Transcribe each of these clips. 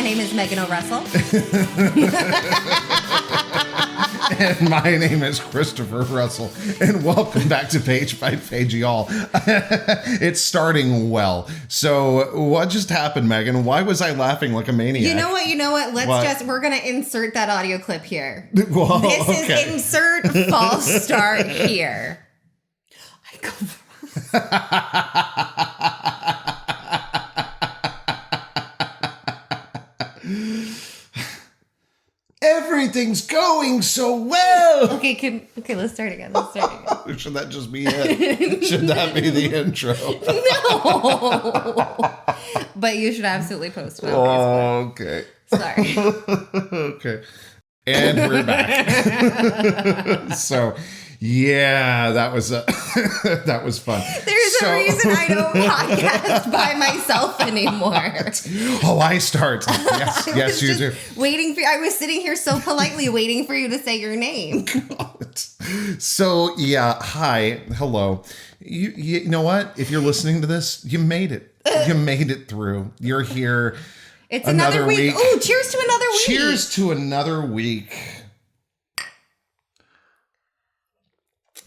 My name is Megan O'Russell. And my name is Christopher Russell. And welcome back to Page by Page, y'all. It's starting well. So what just happened, Megan? Why was I laughing like a maniac? You know what? We're going to insert that audio clip here. Whoa, This okay. is insert false start here. I go Everything's going so well. Okay, let's start again. Should that just be it? Should that be the intro? No. But you should absolutely post it on Okay. Facebook. Sorry. Okay. And we're back. So, yeah, that was that was fun. There's a reason I don't podcast by myself anymore. Oh, I start. Yes, you do. I was sitting here so politely waiting for you to say your name. So, yeah, hi, hello. You know what? If you're listening to this, you made it. You made it through. You're here. It's another week. Oh, cheers to another week. Cheers to another week.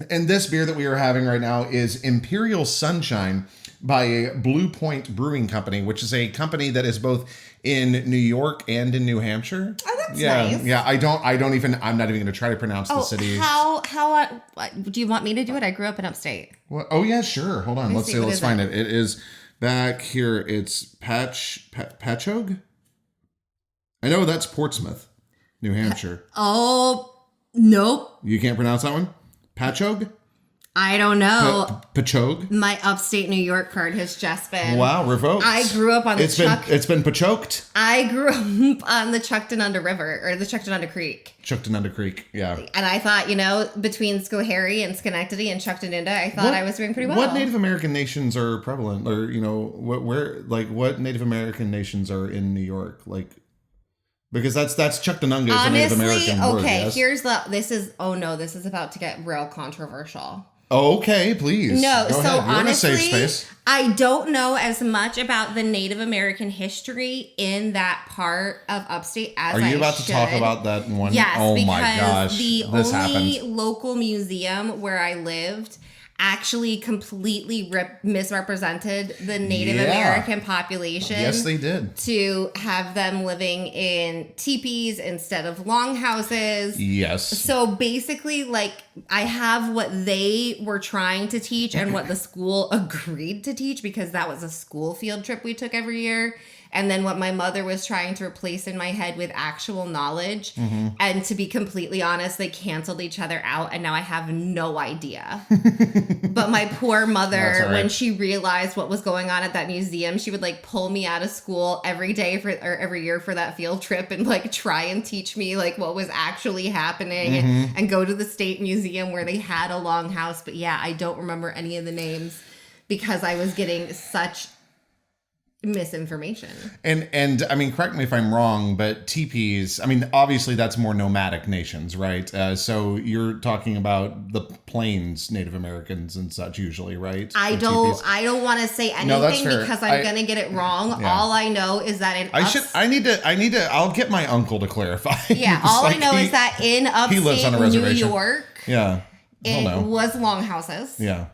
And this beer that we are having right now is Imperial Sunshine by Blue Point Brewing Company, which is a company that is both in New York and in New Hampshire. Oh, that's nice. Yeah, I'm not even going to try to pronounce the city. How do you want me to do it? I grew up in upstate. Well, oh yeah, sure. Hold on. Let's find it. It is back here. It's Patchogue. I know that's Portsmouth, New Hampshire. Oh, nope. You can't pronounce that one? Patchogue? I don't know. Patchogue? My upstate New York card has just been... Wow, revoked. I grew up on It's been Pachoked? I grew up on the Chucktonunda River, or the Chucktonunda Creek. Chucktonunda Creek, yeah. And I thought, between Schoharie and Schenectady and Chucktonunda, I thought I was doing pretty well. What Native American nations are prevalent? Or, what Native American nations are in New York? Because that's Chucktonunga is a Native American word, yes? this is about to get real controversial. Okay, please. No, Go so ahead. You're honestly, in a safe space. I don't know as much about the Native American history in that part of upstate as I should. Are you about to talk about that one? Yes, oh because my gosh, the this only happened. local museum where I lived actually completely misrepresented the Native American population. Yes, they did. To have them living in teepees instead of longhouses. Yes. So basically, I have what they were trying to teach and what the school agreed to teach, because that was a school field trip we took every year. And then what my mother was trying to replace in my head with actual knowledge. Mm-hmm. And to be completely honest, they canceled each other out. And now I have no idea. But my poor mother, right, when she realized what was going on at that museum, she would pull me out of school every day every year for that field trip and try and teach me what was actually happening. Mm-hmm. and go to the state museum where they had a longhouse. But yeah, I don't remember any of the names because I was getting such misinformation. And I mean, correct me if I'm wrong, but teepees, I mean, obviously that's more nomadic nations, right? So you're talking about the plains Native Americans and such usually, right? I don't want to say anything because I'm going to get it wrong. Yeah. All I know is that I'll get my uncle to clarify. Yeah. All I know is that in upstate New York, yeah, it was longhouses. Yeah.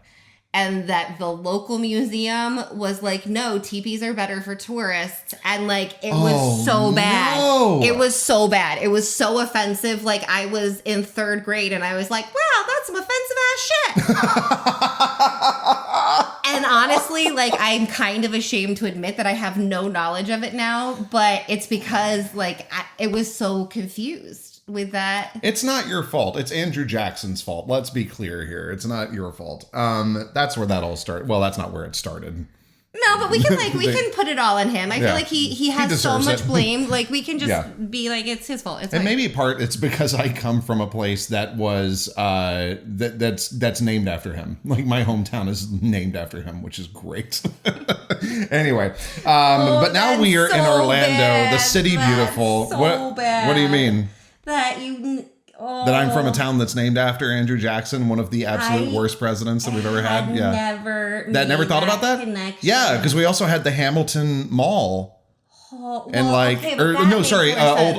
And that the local museum was no, teepees are better for tourists. And it was so bad. No. It was so bad. It was so offensive. I was in third grade and I was like, wow, that's some offensive ass shit. And honestly, I'm kind of ashamed to admit that I have no knowledge of it now, but it's because it was so confused with that. It's not your fault. It's Andrew Jackson's fault. Let's be clear here. It's not your fault. That's where that all started. Well, that's not where it started. No, but we can can put it all on him. I feel like he has so much blame. We can just be it's his fault. It's maybe it's because I come from a place that was that's named after him. My hometown is named after him, which is great. Anyway, but now we are in Orlando, the city beautiful. What do you mean? That I'm from a town that's named after Andrew Jackson, one of the absolute worst presidents that we've ever had. Never thought about that connection. Yeah, because we also had the Hamilton Mall Oh, well, and like, okay, but that no, makes sorry, more sense.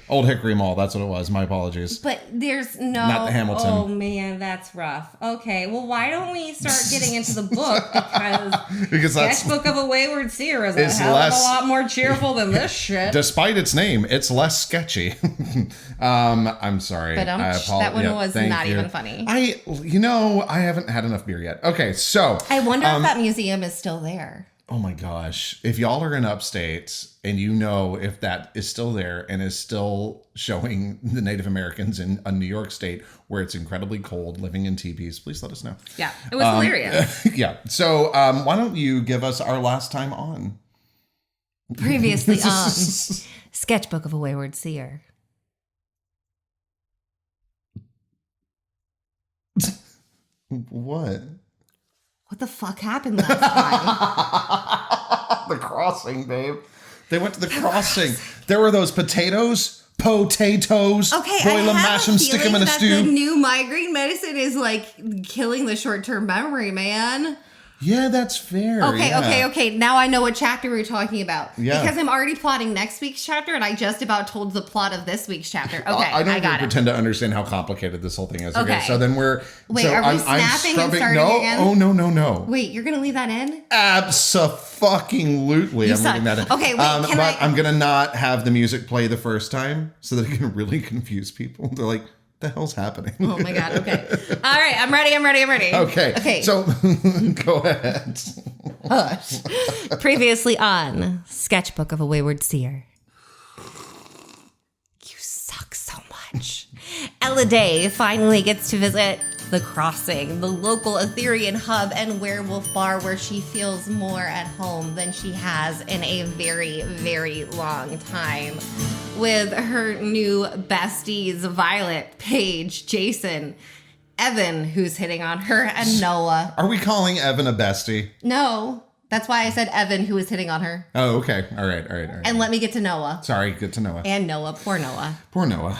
Old Hickory Mall. That's what it was. My apologies. But there's no. Not the Hamilton. Oh man, that's rough. Okay, well, why don't we start getting into the book Because that's Sketchbook of a Wayward Seer is a hell of a lot more cheerful than this shit. Despite its name, it's less sketchy. I'm sorry. But I apologize. that one was not even funny. I haven't had enough beer yet. Okay, so I wonder if that museum is still there. oh my gosh, if y'all are in upstate and you know if that is still there and is still showing the Native Americans in a New York state where it's incredibly cold living in teepees, please let us know. Yeah, it was hilarious. Yeah. So why don't you give us our last time on? Previously on Sketchbook of a Wayward Seer. What? What the fuck happened last time? The crossing, babe. They went to the crossing. There were those potatoes. Okay, Boil I them, have mash them, stick them in a that stew. the new migraine medicine is like killing the short-term memory, man. Yeah, that's fair. Okay. Now I know what chapter we're talking about. Yeah. Because I'm already plotting next week's chapter, and I just about told the plot of this week's chapter. Okay, I don't even got it. pretend to understand how complicated this whole thing is. Okay, Okay. so then we're... Wait, so are we I'm snapping and starting no, again? Oh, no. Wait, you're gonna leave that in? Abso-fucking-lutely. I'm suck. leaving that in. Okay, wait, can but I- I'm going to not have the music play the first time so that it can really confuse people. They're like, the hell's happening? Oh my god, okay. All right, I'm ready. Okay. So go ahead. Hush. Previously on Sketchbook of a Wayward Seer. You suck so much. Ella Day finally gets to visit the Crossing, the local Etherean hub and werewolf bar where she feels more at home than she has in a very, very long time. With her new besties, Violet, Paige, Jason, Evan, who's hitting on her, and Noah. Are we calling Evan a bestie? No, that's why I said Evan, who was hitting on her. Oh, okay. All right. And let me get to Noah. Sorry, good to Noah. And Noah, poor Noah. Poor Noah.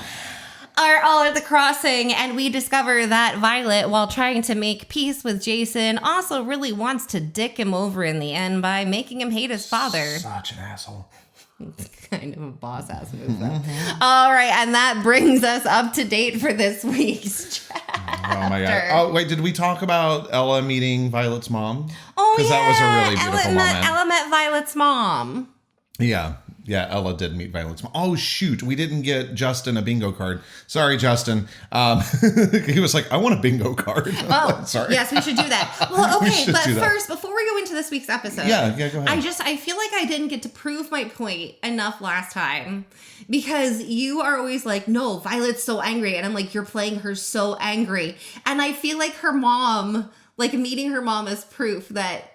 Are all at the crossing, and we discover that Violet, while trying to make peace with Jason, also really wants to dick him over in the end by making him hate his father. Such an asshole. It's kind of a boss-ass move, though. All right, and that brings us up to date for this week's chapter. Oh, my God. Oh, wait, did we talk about Ella meeting Violet's mom? Oh, yeah. Because that was a really beautiful moment. Ella met Violet's mom. Yeah, Ella did meet Violet's mom. Oh, shoot. We didn't get Justin a bingo card. Sorry, Justin. He was like, I want a bingo card. Oh, sorry. Yes, we should do that. Well, okay, but do that. first, before we go into this week's episode. Yeah, go ahead. I feel like I didn't get to prove my point enough last time. Because you are always like, no, Violet's so angry. And I'm like, you're playing her so angry. And I feel like her mom, like meeting her mom is proof that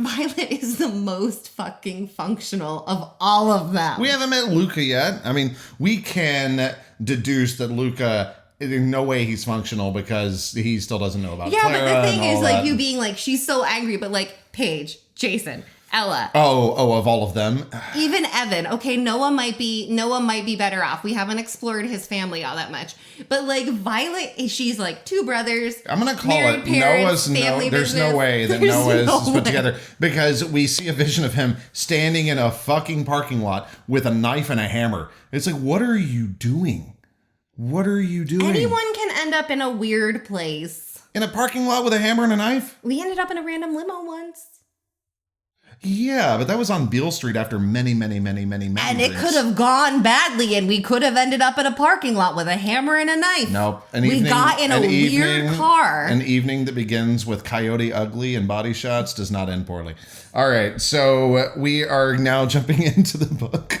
Violet is the most fucking functional of all of them. We haven't met Luca yet. I mean, we can deduce that Luca, in no way he's functional because he still doesn't know about Clara. Yeah, but the thing and is, all like, that. you being like, she's so angry, but like, Paige, Jason, Ella. Oh, of all of them. Even Evan. Okay, Noah might be better off. We haven't explored his family all that much. But like Violet, she's like two brothers. I'm going to call married it parents, Noah's family there's business. no way that There's Noah no is put together because we see a vision of him standing in a fucking parking lot with a knife and a hammer. It's like, what are you doing? What are you doing? Anyone can end up in a weird place. In a parking lot with a hammer and a knife? We ended up in a random limo once. Yeah, but that was on Beale Street after many And it drinks. could have gone badly, and we could have ended up in a parking lot with a hammer and a knife. Nope. We got in a weird car. An evening that begins with Coyote Ugly and body shots does not end poorly. All right, so we are now jumping into the book.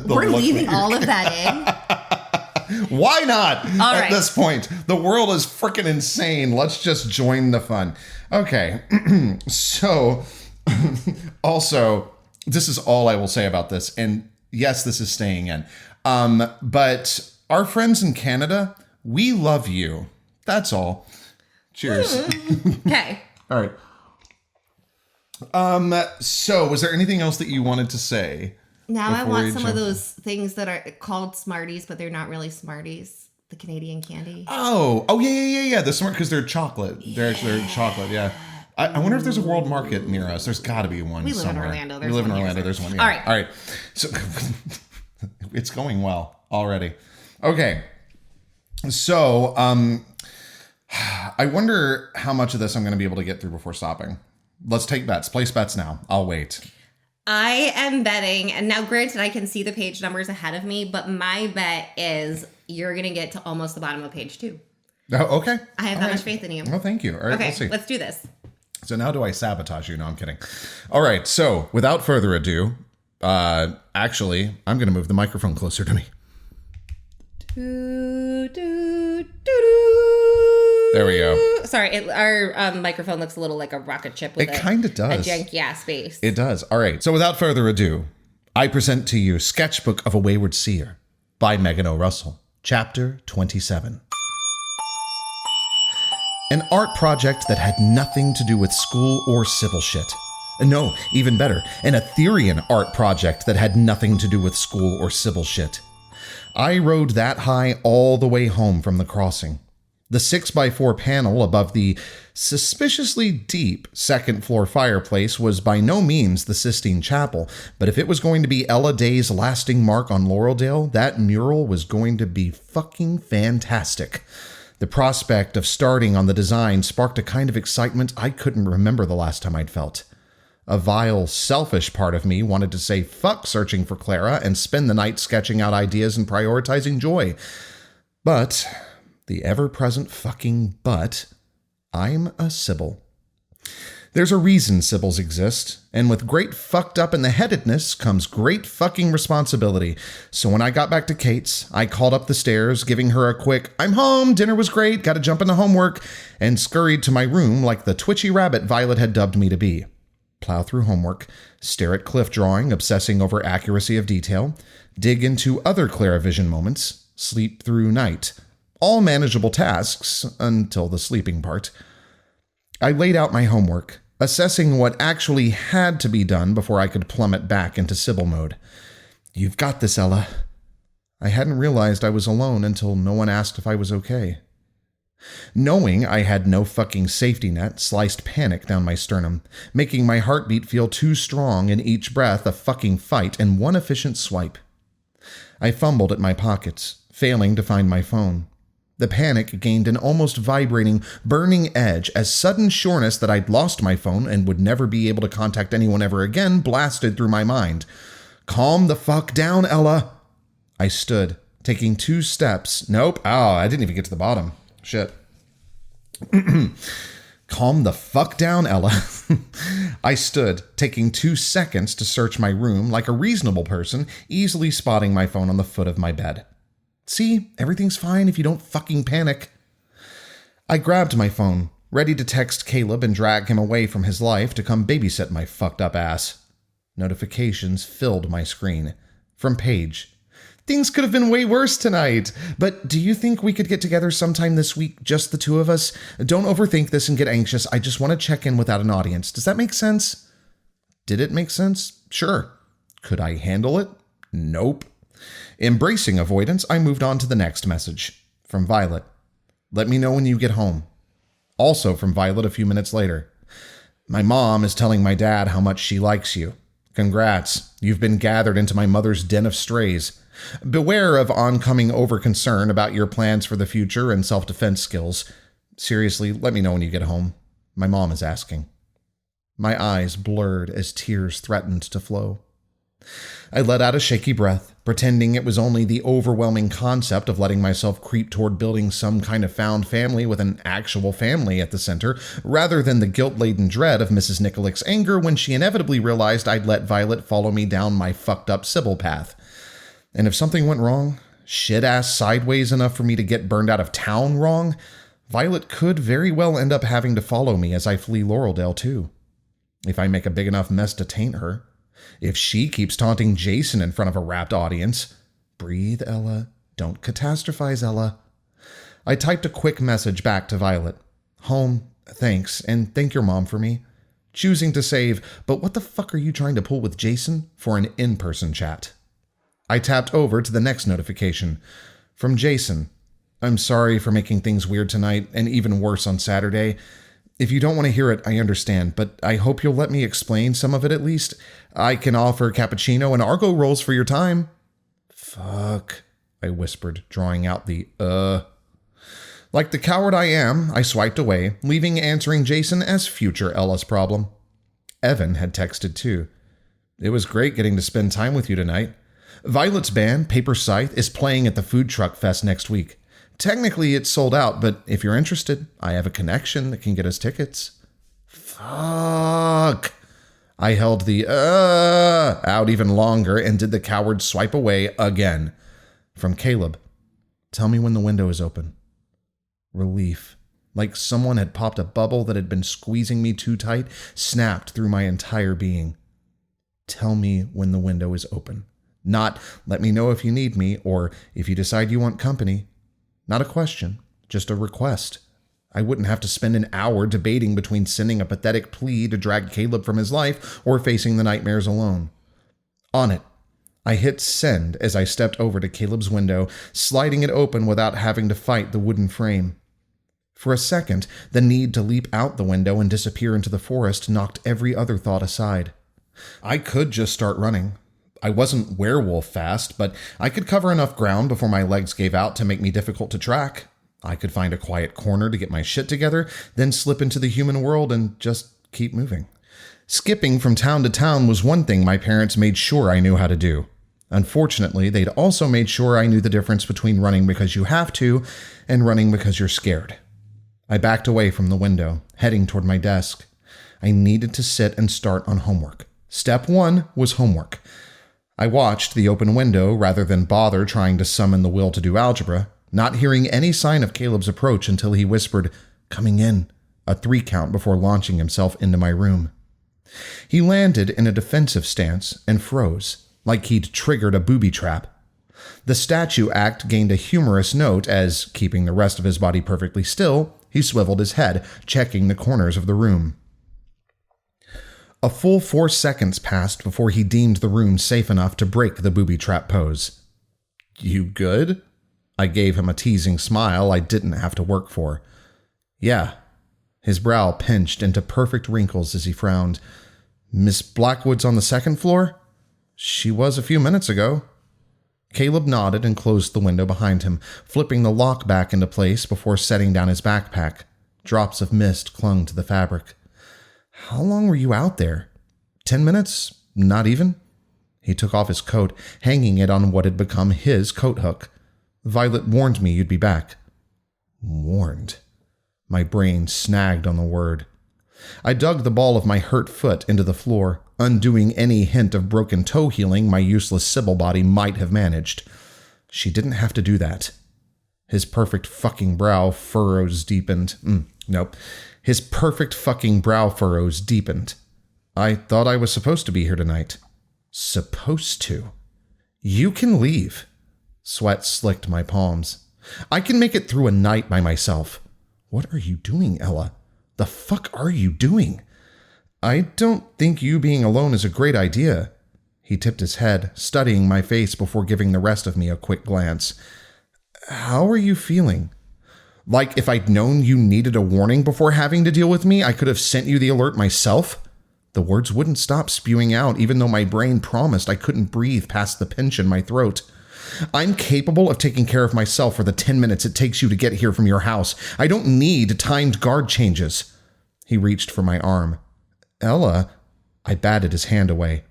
We're leaving all of that in. Why not? All At right. this point, the world is freaking insane. Let's just join the fun. Okay, so also, this is all I will say about this. And yes, this is staying in. But our friends in Canada, we love you. That's all. Cheers. Okay. All right. So was there anything else that you wanted to say? Now I before want we some jump- of those things that are called Smarties, but they're not really Smarties. The Canadian candy. Oh, yeah. The smart, because they're chocolate. They're chocolate, yeah. I wonder if there's a world market near us. There's got to be one. We live somewhere. in Orlando. We live in Orlando. There's one. Yeah. All right. All right. So it's going well already. Okay. So I wonder how much of this I'm going to be able to get through before stopping. Let's take bets. Place bets now. I'll wait. I am betting, and now granted I can see the page numbers ahead of me, but my bet is you're going to get to almost the bottom of page 2. Oh, okay. I have that much faith in you. Well, thank you. All right, okay, we'll see. let's do this. So now do I sabotage you? No, I'm kidding. All right, so without further ado, actually, I'm going to move the microphone closer to me. There we go. Sorry, our microphone looks a little like a rocket ship with it kind of does. A janky ass base. It does. All right, so without further ado, I present to you Sketchbook of a Wayward Seer by Megan O. Russell, Chapter 27. An art project that had nothing to do with school or Sybil shit. No, even better, an Etherean art project that had nothing to do with school or Sybil shit. I rode that high all the way home from the crossing. The 6x4 panel above the suspiciously deep second-floor fireplace was by no means the Sistine Chapel, but if it was going to be Ella Day's lasting mark on Laureldale, that mural was going to be fucking fantastic. The prospect of starting on the design sparked a kind of excitement I couldn't remember the last time I'd felt. A vile, selfish part of me wanted to say fuck searching for Clara and spend the night sketching out ideas and prioritizing joy. But, the ever-present fucking but, I'm a Sybil. There's a reason Sybils exist, and with great fucked up in the headedness comes great fucking responsibility. So when I got back to Kate's, I called up the stairs, giving her a quick, "I'm home, dinner was great, gotta jump into homework," and scurried to my room like the twitchy rabbit Violet had dubbed me to be. Plow through homework, stare at cliff drawing, obsessing over accuracy of detail, dig into other Claravision moments, sleep through night. All manageable tasks until the sleeping part. I laid out my homework, assessing what actually had to be done before I could plummet back into Sybil mode. "You've got this, Ella." I hadn't realized I was alone until no one asked if I was okay. Knowing I had no fucking safety net sliced panic down my sternum, making my heartbeat feel too strong in each breath a fucking fight in one efficient swipe. I fumbled at my pockets, failing to find my phone. The panic gained an almost vibrating, burning edge as sudden sureness that I'd lost my phone and would never be able to contact anyone ever again blasted through my mind. "Calm the fuck down, Ella." I stood, taking 2 steps. Nope. Oh, I didn't even get to the bottom. Shit. Calm the fuck down, Ella. I stood, taking 2 seconds to search my room like a reasonable person, easily spotting my phone on the foot of my bed. "See, everything's fine if you don't fucking panic." I grabbed my phone, ready to text Caleb and drag him away from his life to come babysit my fucked up ass. Notifications filled my screen. From Paige. "Things could have been way worse tonight, but do you think we could get together sometime this week, just the 2 of us? Don't overthink this and get anxious. I just want to check in without an audience. Does that make sense?" Did it make sense? Sure. Could I handle it? Nope. Embracing avoidance, I moved on to the next message. From Violet. "Let me know when you get home." Also from Violet a few minutes later. "My mom is telling my dad how much she likes you. Congrats. You've been gathered into my mother's den of strays. Beware of oncoming over-concern about your plans for the future and self-defense skills. Seriously, let me know when you get home. My mom is asking." My eyes blurred as tears threatened to flow. I let out a shaky breath, pretending it was only the overwhelming concept of letting myself creep toward building some kind of found family with an actual family at the center, rather than the guilt-laden dread of Mrs. Nikolick's anger when she inevitably realized I'd let Violet follow me down my fucked-up Sybil path. And if something went wrong, shit-ass sideways enough for me to get burned out of town wrong, Violet could very well end up having to follow me as I flee Laureldale too. If I make a big enough mess to taint her. If she keeps taunting Jason in front of a rapt audience. Breathe, Ella. Don't catastrophize, Ella. I typed a quick message back to Violet. "Home, thanks, and thank your mom for me." Choosing to save, "But what the fuck are you trying to pull with Jason?" for an in-person chat. I tapped over to the next notification. From Jason. "I'm sorry for making things weird tonight, and even worse on Saturday. If you don't want to hear it, I understand, but I hope you'll let me explain some of it at least. I can offer cappuccino and Argo rolls for your time. Fuck, I whispered, drawing out the Like the coward I am, I swiped away, leaving answering Jason as future Ella's problem. Evan had texted too. It was great getting to spend time with you tonight. Violet's band, Paper Scythe, is playing at the Food Truck Fest next week. Technically, it's sold out, but if you're interested, I have a connection that can get us tickets. Fuck. I held the out even longer and did the coward swipe away again. From Caleb. Tell me when the window is open. Relief. Like someone had popped a bubble that had been squeezing me too tight, snapped through my entire being. Tell me when the window is open. Not, let me know if you need me, or if you decide you want company. Not a question, just a request. I wouldn't have to spend an hour debating between sending a pathetic plea to drag Caleb from his life or facing the nightmares alone. On it. I hit send as I stepped over to Caleb's window, sliding it open without having to fight the wooden frame. For a second, the need to leap out the window and disappear into the forest knocked every other thought aside. I could just start running. I wasn't werewolf fast, but I could cover enough ground before my legs gave out to make me difficult to track. I could find a quiet corner to get my shit together, then slip into the human world and just keep moving. Skipping from town to town was one thing my parents made sure I knew how to do. Unfortunately, they'd also made sure I knew the difference between running because you have to and running because you're scared. I backed away from the window, heading toward my desk. I needed to sit and start on homework. Step 1 was homework. I watched the open window rather than bother trying to summon the will to do algebra, not hearing any sign of Caleb's approach until he whispered, "Coming in," a 3 count before launching himself into my room. He landed in a defensive stance and froze, like he'd triggered a booby trap. The statue act gained a humorous note as, keeping the rest of his body perfectly still, he swiveled his head, checking the corners of the room. A full 4 seconds passed before he deemed the room safe enough to break the booby trap pose. "You good?" I gave him a teasing smile I didn't have to work for. "Yeah." His brow pinched into perfect wrinkles as he frowned. "Miss Blackwood's on the 2nd floor?" "She was a few minutes ago." Caleb nodded and closed the window behind him, flipping the lock back into place before setting down his backpack. Drops of mist clung to the fabric. "How long were you out there?" 10 minutes? Not even?" He took off his coat, hanging it on what had become his coat hook. "Violet warned me you'd be back." Warned. My brain snagged on the word. I dug the ball of my hurt foot into the floor, undoing any hint of broken toe healing my useless Sybil body might have managed. She didn't have to do that. His perfect fucking brow furrows deepened. Nope. His perfect fucking brow furrows deepened. "I thought I was supposed to be here tonight." "Supposed to?" "You can leave." Sweat slicked my palms. "I can make it through a night by myself." "What are you doing, Ella? The fuck are you doing?" "I don't think you being alone is a great idea." He tipped his head, studying my face before giving the rest of me a quick glance. "How are you feeling?" "Like if I'd known you needed a warning before having to deal with me, I could have sent you the alert myself?" The words wouldn't stop spewing out, even though my brain promised I couldn't breathe past the pinch in my throat. "I'm capable of taking care of myself for the 10 minutes it takes you to get here from your house. I don't need timed guard changes." He reached for my arm. "Ella," I batted his hand away.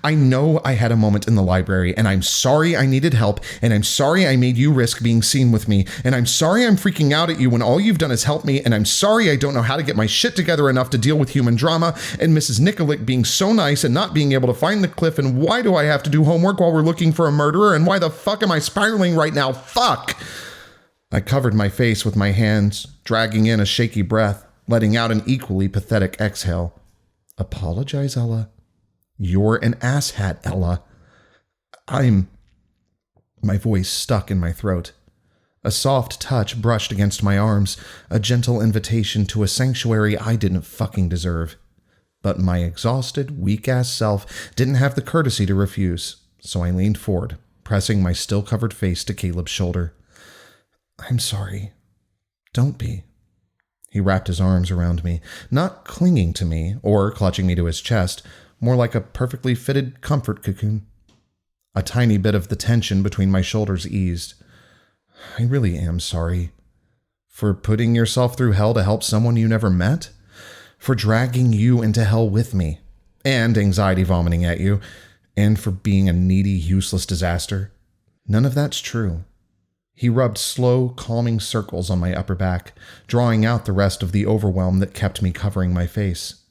"I know I had a moment in the library, and I'm sorry I needed help, and I'm sorry I made you risk being seen with me, and I'm sorry I'm freaking out at you when all you've done is help me, and I'm sorry I don't know how to get my shit together enough to deal with human drama, and Mrs. Nikolic being so nice and not being able to find the cliff, and why do I have to do homework while we're looking for a murderer, and why the fuck am I spiraling right now? Fuck!" I covered my face with my hands, dragging in a shaky breath, letting out an equally pathetic exhale. "Apologize, Ella." "You're an asshat, Ella." My voice stuck in my throat. A soft touch brushed against my arms, a gentle invitation to a sanctuary I didn't fucking deserve. But my exhausted, weak-ass self didn't have the courtesy to refuse, so I leaned forward, pressing my still-covered face to Caleb's shoulder. "I'm sorry. Don't be." He wrapped his arms around me, not clinging to me or clutching me to his chest, more like a perfectly fitted comfort cocoon. A tiny bit of the tension between my shoulders eased. I really am sorry. For putting yourself through hell to help someone you never met? For dragging you into hell with me, and anxiety vomiting at you, and for being a needy, useless disaster? None of that's true. He rubbed slow, calming circles on my upper back, drawing out the rest of the overwhelm that kept me covering my face.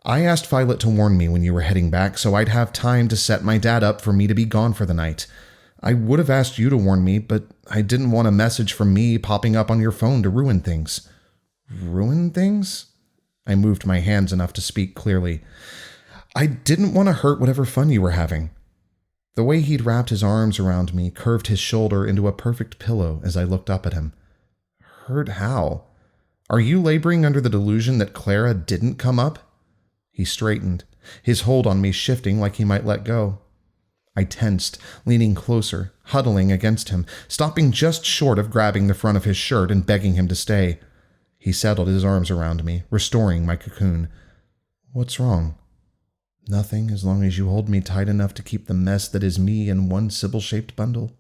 I asked Violet to warn me when you were heading back so I'd have time to set my dad up for me to be gone for the night. I would have asked you to warn me, but I didn't want a message from me popping up on your phone to ruin things. Ruin things? I moved my hands enough to speak clearly. I didn't want to hurt whatever fun you were having. The way he'd wrapped his arms around me curved his shoulder into a perfect pillow as I looked up at him. Hurt how? Are you laboring under the delusion that Clara didn't come up? He straightened, his hold on me shifting like he might let go. I tensed, leaning closer, huddling against him, stopping just short of grabbing the front of his shirt and begging him to stay. He settled his arms around me, restoring my cocoon. What's wrong? Nothing, as long as you hold me tight enough to keep the mess that is me in one Sybil-shaped bundle.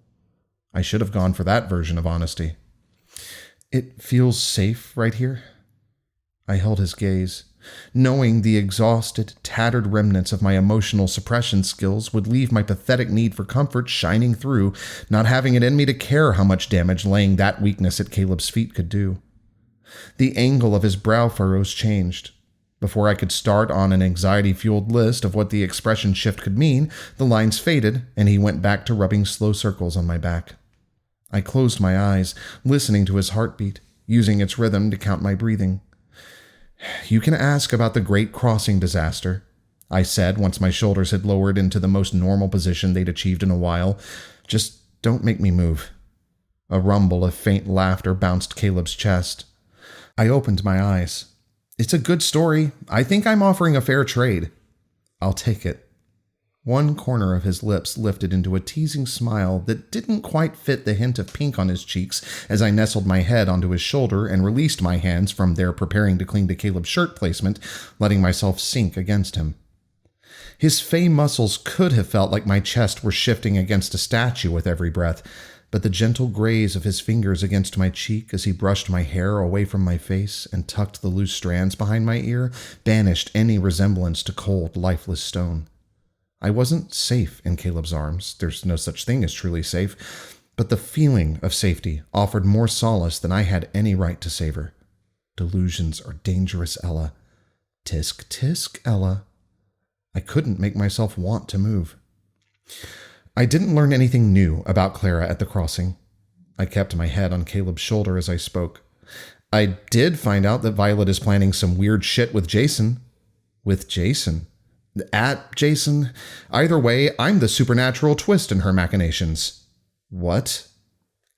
I should have gone for that version of honesty. It feels safe right here. I held his gaze, knowing the exhausted, tattered remnants of my emotional suppression skills would leave my pathetic need for comfort shining through, not having it in me to care how much damage laying that weakness at Caleb's feet could do. The angle of his brow furrows changed. Before I could start on an anxiety-fueled list of what the expression shift could mean, the lines faded, and he went back to rubbing slow circles on my back. I closed my eyes, listening to his heartbeat, using its rhythm to count my breathing. You can ask about the Great Crossing disaster, I said once my shoulders had lowered into the most normal position they'd achieved in a while. Just don't make me move. A rumble of faint laughter bounced Caleb's chest. I opened my eyes. It's a good story. I think I'm offering a fair trade. I'll take it. One corner of his lips lifted into a teasing smile that didn't quite fit the hint of pink on his cheeks as I nestled my head onto his shoulder and released my hands from their preparing to cling to Caleb's shirt placement, letting myself sink against him. His fey muscles could have felt like my chest were shifting against a statue with every breath, but the gentle graze of his fingers against my cheek as he brushed my hair away from my face and tucked the loose strands behind my ear banished any resemblance to cold, lifeless stone. I wasn't safe in Caleb's arms. There's no such thing as truly safe, but the feeling of safety offered more solace than I had any right to savor. Delusions are dangerous, Ella. Tisk, tisk, Ella. I couldn't make myself want to move. I didn't learn anything new about Clara at the crossing. I kept my head on Caleb's shoulder as I spoke. I did find out that Violet is planning some weird shit with Jason. With Jason? At Jason? Either way, I'm the supernatural twist in her machinations. What?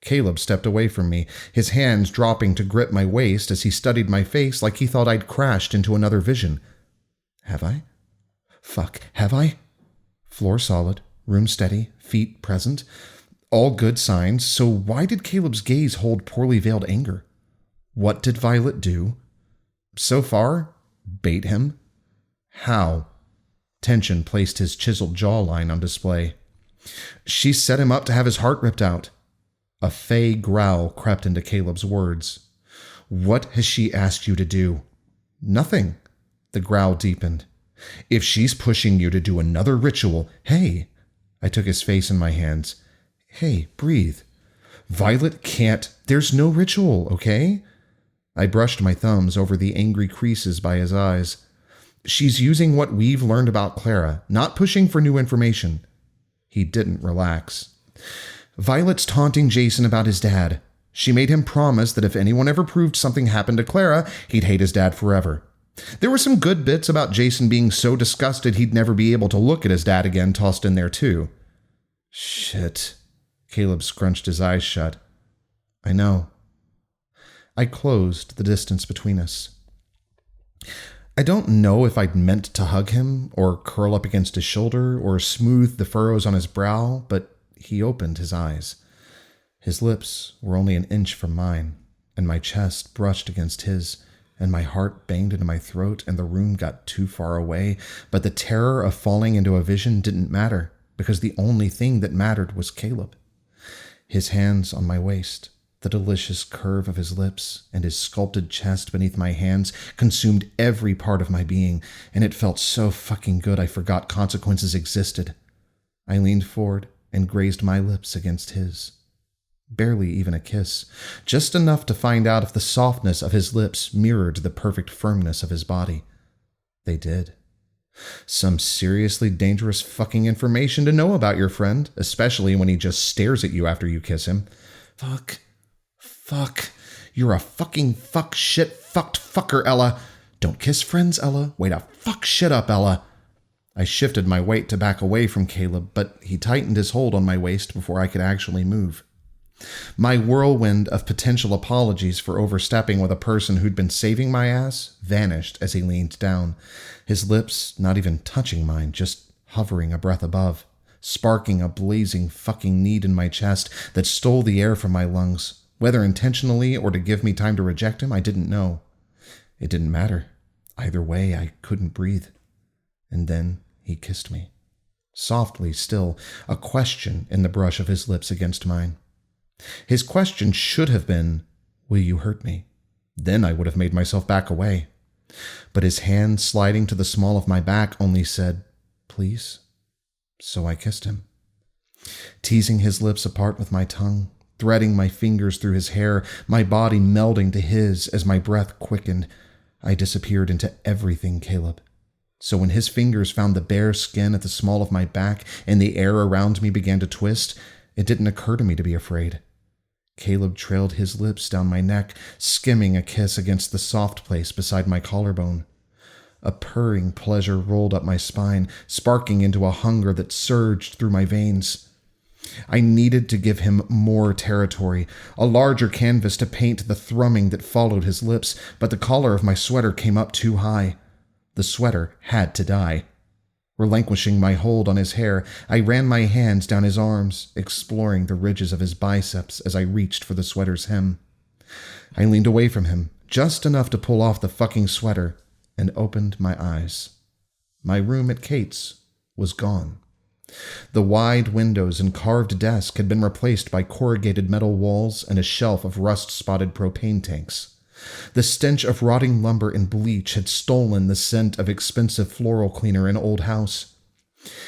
Caleb stepped away from me, his hands dropping to grip my waist as he studied my face like he thought I'd crashed into another vision. Have I? Fuck, have I? Floor solid. Room steady, feet present. All good signs, so why did Caleb's gaze hold poorly veiled anger? What did Violet do? So far, bait him? How? Tension placed his chiseled jawline on display. She set him up to have his heart ripped out. A fey growl crept into Caleb's words. What has she asked you to do? Nothing. The growl deepened. If she's pushing you to do another ritual, hey... I took his face in my hands. Hey, breathe. Violet can't. There's no ritual, okay? I brushed my thumbs over the angry creases by his eyes. She's using what we've learned about Clara, not pushing for new information. He didn't relax. Violet's taunting Jason about his dad. She made him promise that if anyone ever proved something happened to Clara, he'd hate his dad forever. There were some good bits about Jason being so disgusted he'd never be able to look at his dad again tossed in there too. Shit. Caleb scrunched his eyes shut. I know. I closed the distance between us. I don't know if I'd meant to hug him or curl up against his shoulder or smooth the furrows on his brow, but he opened his eyes. His lips were only an inch from mine, and my chest brushed against his, and my heart banged into my throat, and the room got too far away. But the terror of falling into a vision didn't matter, because the only thing that mattered was Caleb. His hands on my waist, the delicious curve of his lips, and his sculpted chest beneath my hands consumed every part of my being, and it felt so fucking good I forgot consequences existed. I leaned forward and grazed my lips against his. Barely even a kiss, just enough to find out if the softness of his lips mirrored the perfect firmness of his body. They did. Some seriously dangerous fucking information to know about your friend, especially when he just stares at you after you kiss him. Fuck. You're a fucking fucked fucker, Ella. Don't kiss friends, Ella. Way to fuck shit up, Ella. I shifted my weight to back away from Caleb, but he tightened his hold on my waist before I could actually move. My whirlwind of potential apologies for overstepping with a person who'd been saving my ass vanished as he leaned down, his lips not even touching mine, just hovering a breath above, sparking a blazing fucking need in my chest that stole the air from my lungs. Whether intentionally or to give me time to reject him, I didn't know. It didn't matter. Either way, I couldn't breathe. And then he kissed me. Softly still, a question in the brush of his lips against mine. His question should have been, "Will you hurt me?" Then I would have made myself back away. But his hand sliding to the small of my back only said, "Please." So I kissed him, teasing his lips apart with my tongue, threading my fingers through his hair, my body melding to his as my breath quickened. I disappeared into everything Caleb. So when his fingers found the bare skin at the small of my back and the air around me began to twist, it didn't occur to me to be afraid. Caleb trailed his lips down my neck, skimming a kiss against the soft place beside my collarbone. A purring pleasure rolled up my spine, sparking into a hunger that surged through my veins. I needed to give him more territory, a larger canvas to paint the thrumming that followed his lips, but the collar of my sweater came up too high. The sweater had to die. Relinquishing my hold on his hair, I ran my hands down his arms, exploring the ridges of his biceps as I reached for the sweater's hem. I leaned away from him, just enough to pull off the fucking sweater, and opened my eyes. My room at Kate's was gone. The wide windows and carved desk had been replaced by corrugated metal walls and a shelf of rust-spotted propane tanks. The stench of rotting lumber and bleach had stolen the scent of expensive floral cleaner in old house.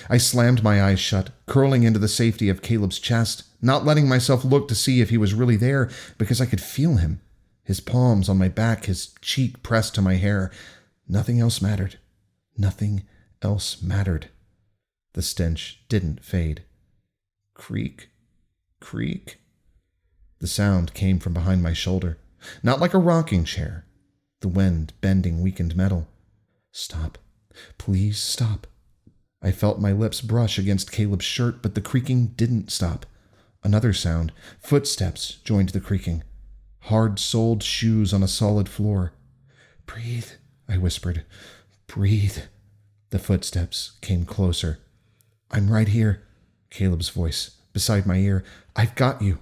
I slammed my eyes shut, curling into the safety of Caleb's chest, not letting myself look to see if he was really there, because I could feel him, his palms on my back, his cheek pressed to my hair. Nothing else mattered. Nothing else mattered. The stench didn't fade. Creak, creak. The sound came from behind my shoulder. Not like a rocking chair. The wind bending weakened metal. Stop. Please stop. I felt my lips brush against Caleb's shirt, but the creaking didn't stop. Another sound. Footsteps joined the creaking. Hard-soled shoes on a solid floor. Breathe, I whispered. Breathe. The footsteps came closer. I'm right here, Caleb's voice, beside my ear. I've got you.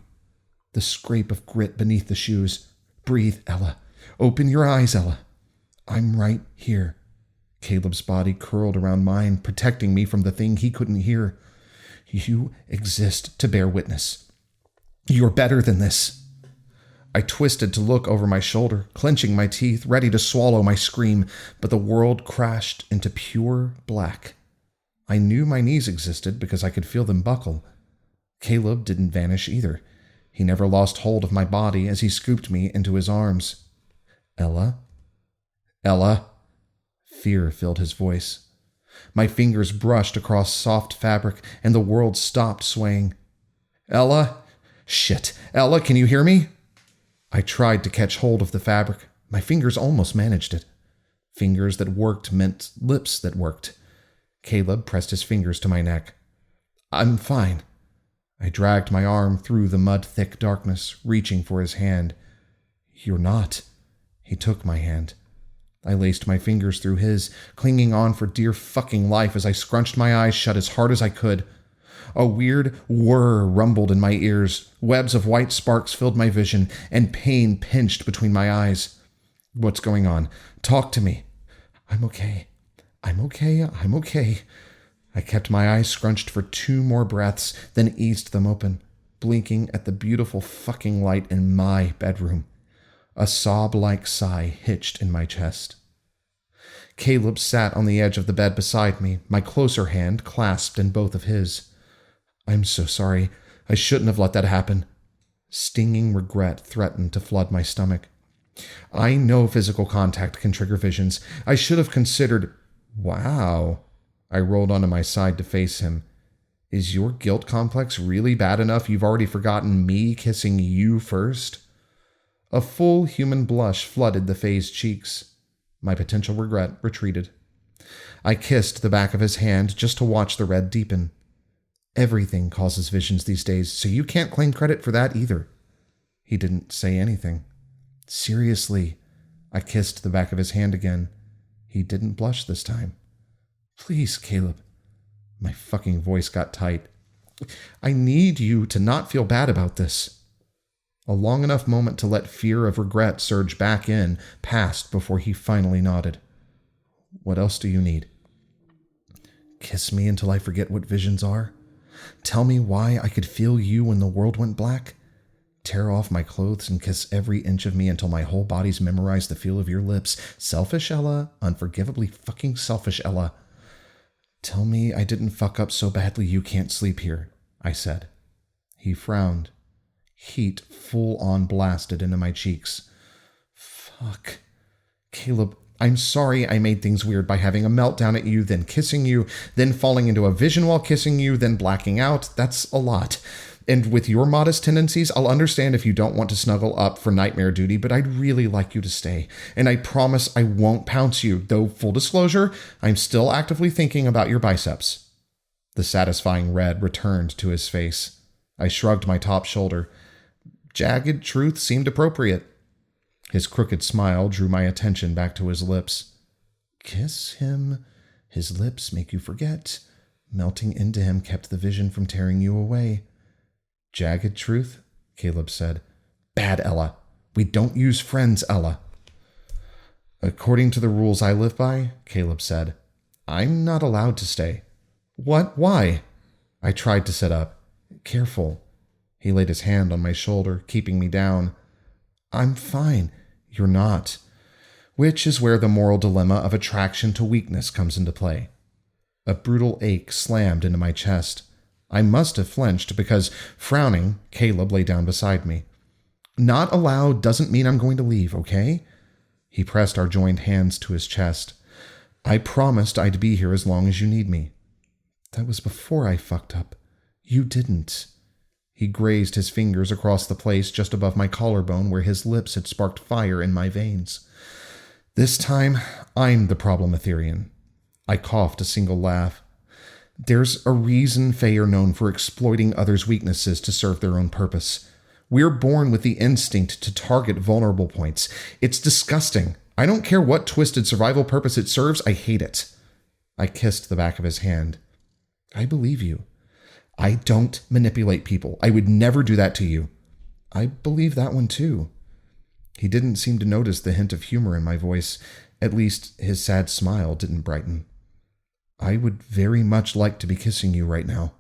The scrape of grit beneath the shoes. Breathe, Ella. Open your eyes, Ella. I'm right here. Caleb's body curled around mine, protecting me from the thing he couldn't hear. You exist to bear witness. You're better than this. I twisted to look over my shoulder, clenching my teeth, ready to swallow my scream, but the world crashed into pure black. I knew my knees existed because I could feel them buckle. Caleb didn't vanish either. He never lost hold of my body as he scooped me into his arms. Ella? Ella? Fear filled his voice. My fingers brushed across soft fabric, and the world stopped swaying. Ella? Shit. Ella, can you hear me? I tried to catch hold of the fabric. My fingers almost managed it. Fingers that worked meant lips that worked. Caleb pressed his fingers to my neck. I'm fine. I dragged my arm through the mud-thick darkness, reaching for his hand. You're not. He took my hand. I laced my fingers through his, clinging on for dear fucking life as I scrunched my eyes shut as hard as I could. A weird whir rumbled in my ears. Webs of white sparks filled my vision, and pain pinched between my eyes. What's going on? Talk to me. I'm okay. I'm okay. I'm okay. I kept my eyes scrunched for 2 more breaths, then eased them open, blinking at the beautiful fucking light in my bedroom. A sob-like sigh hitched in my chest. Caleb sat on the edge of the bed beside me, my closer hand clasped in both of his. I'm so sorry. I shouldn't have let that happen. Stinging regret threatened to flood my stomach. I know physical contact can trigger visions. I should have considered... Wow. I rolled onto my side to face him. Is your guilt complex really bad enough you've already forgotten me kissing you first? A full human blush flooded the Fae's cheeks. My potential regret retreated. I kissed the back of his hand just to watch the red deepen. Everything causes visions these days, so you can't claim credit for that either. He didn't say anything. Seriously, I kissed the back of his hand again. He didn't blush this time. Please, Caleb. My fucking voice got tight. I need you to not feel bad about this. A long enough moment to let fear of regret surge back in passed before he finally nodded. What else do you need? Kiss me until I forget what visions are? Tell me why I could feel you when the world went black? Tear off my clothes and kiss every inch of me until my whole body's memorized the feel of your lips. Selfish Ella, unforgivably fucking selfish Ella. Tell me I didn't fuck up so badly you can't sleep here, I said. He frowned. Heat full-on blasted into my cheeks. Fuck. Caleb, I'm sorry I made things weird by having a meltdown at you, then kissing you, then falling into a vision while kissing you, then blacking out. That's a lot. And with your modest tendencies, I'll understand if you don't want to snuggle up for nightmare duty, but I'd really like you to stay. And I promise I won't pounce you, though full disclosure, I'm still actively thinking about your biceps. The satisfying red returned to his face. I shrugged my top shoulder. Jagged truth seemed appropriate. His crooked smile drew my attention back to his lips. Kiss him. His lips make you forget. Melting into him kept the vision from tearing you away. Jagged truth, Caleb said. Bad, Ella. We don't use friends, Ella. According to the rules I live by, Caleb said, I'm not allowed to stay. What? Why? I tried to sit up. Careful. He laid his hand on my shoulder, keeping me down. I'm fine. You're not. Which is where the moral dilemma of attraction to weakness comes into play. A brutal ache slammed into my chest. I must have flinched because, frowning, Caleb lay down beside me. Not allowed doesn't mean I'm going to leave, okay? He pressed our joined hands to his chest. I promised I'd be here as long as you need me. That was before I fucked up. You didn't. He grazed his fingers across the place just above my collarbone where his lips had sparked fire in my veins. This time, I'm the problem Etherean. I coughed a single laugh. There's a reason Fae are known for exploiting others' weaknesses to serve their own purpose. We're born with the instinct to target vulnerable points. It's disgusting. I don't care what twisted survival purpose it serves, I hate it. I kissed the back of his hand. I believe you. I don't manipulate people. I would never do that to you. I believe that one too. He didn't seem to notice the hint of humor in my voice. At least his sad smile didn't brighten. I would very much like to be kissing you right now.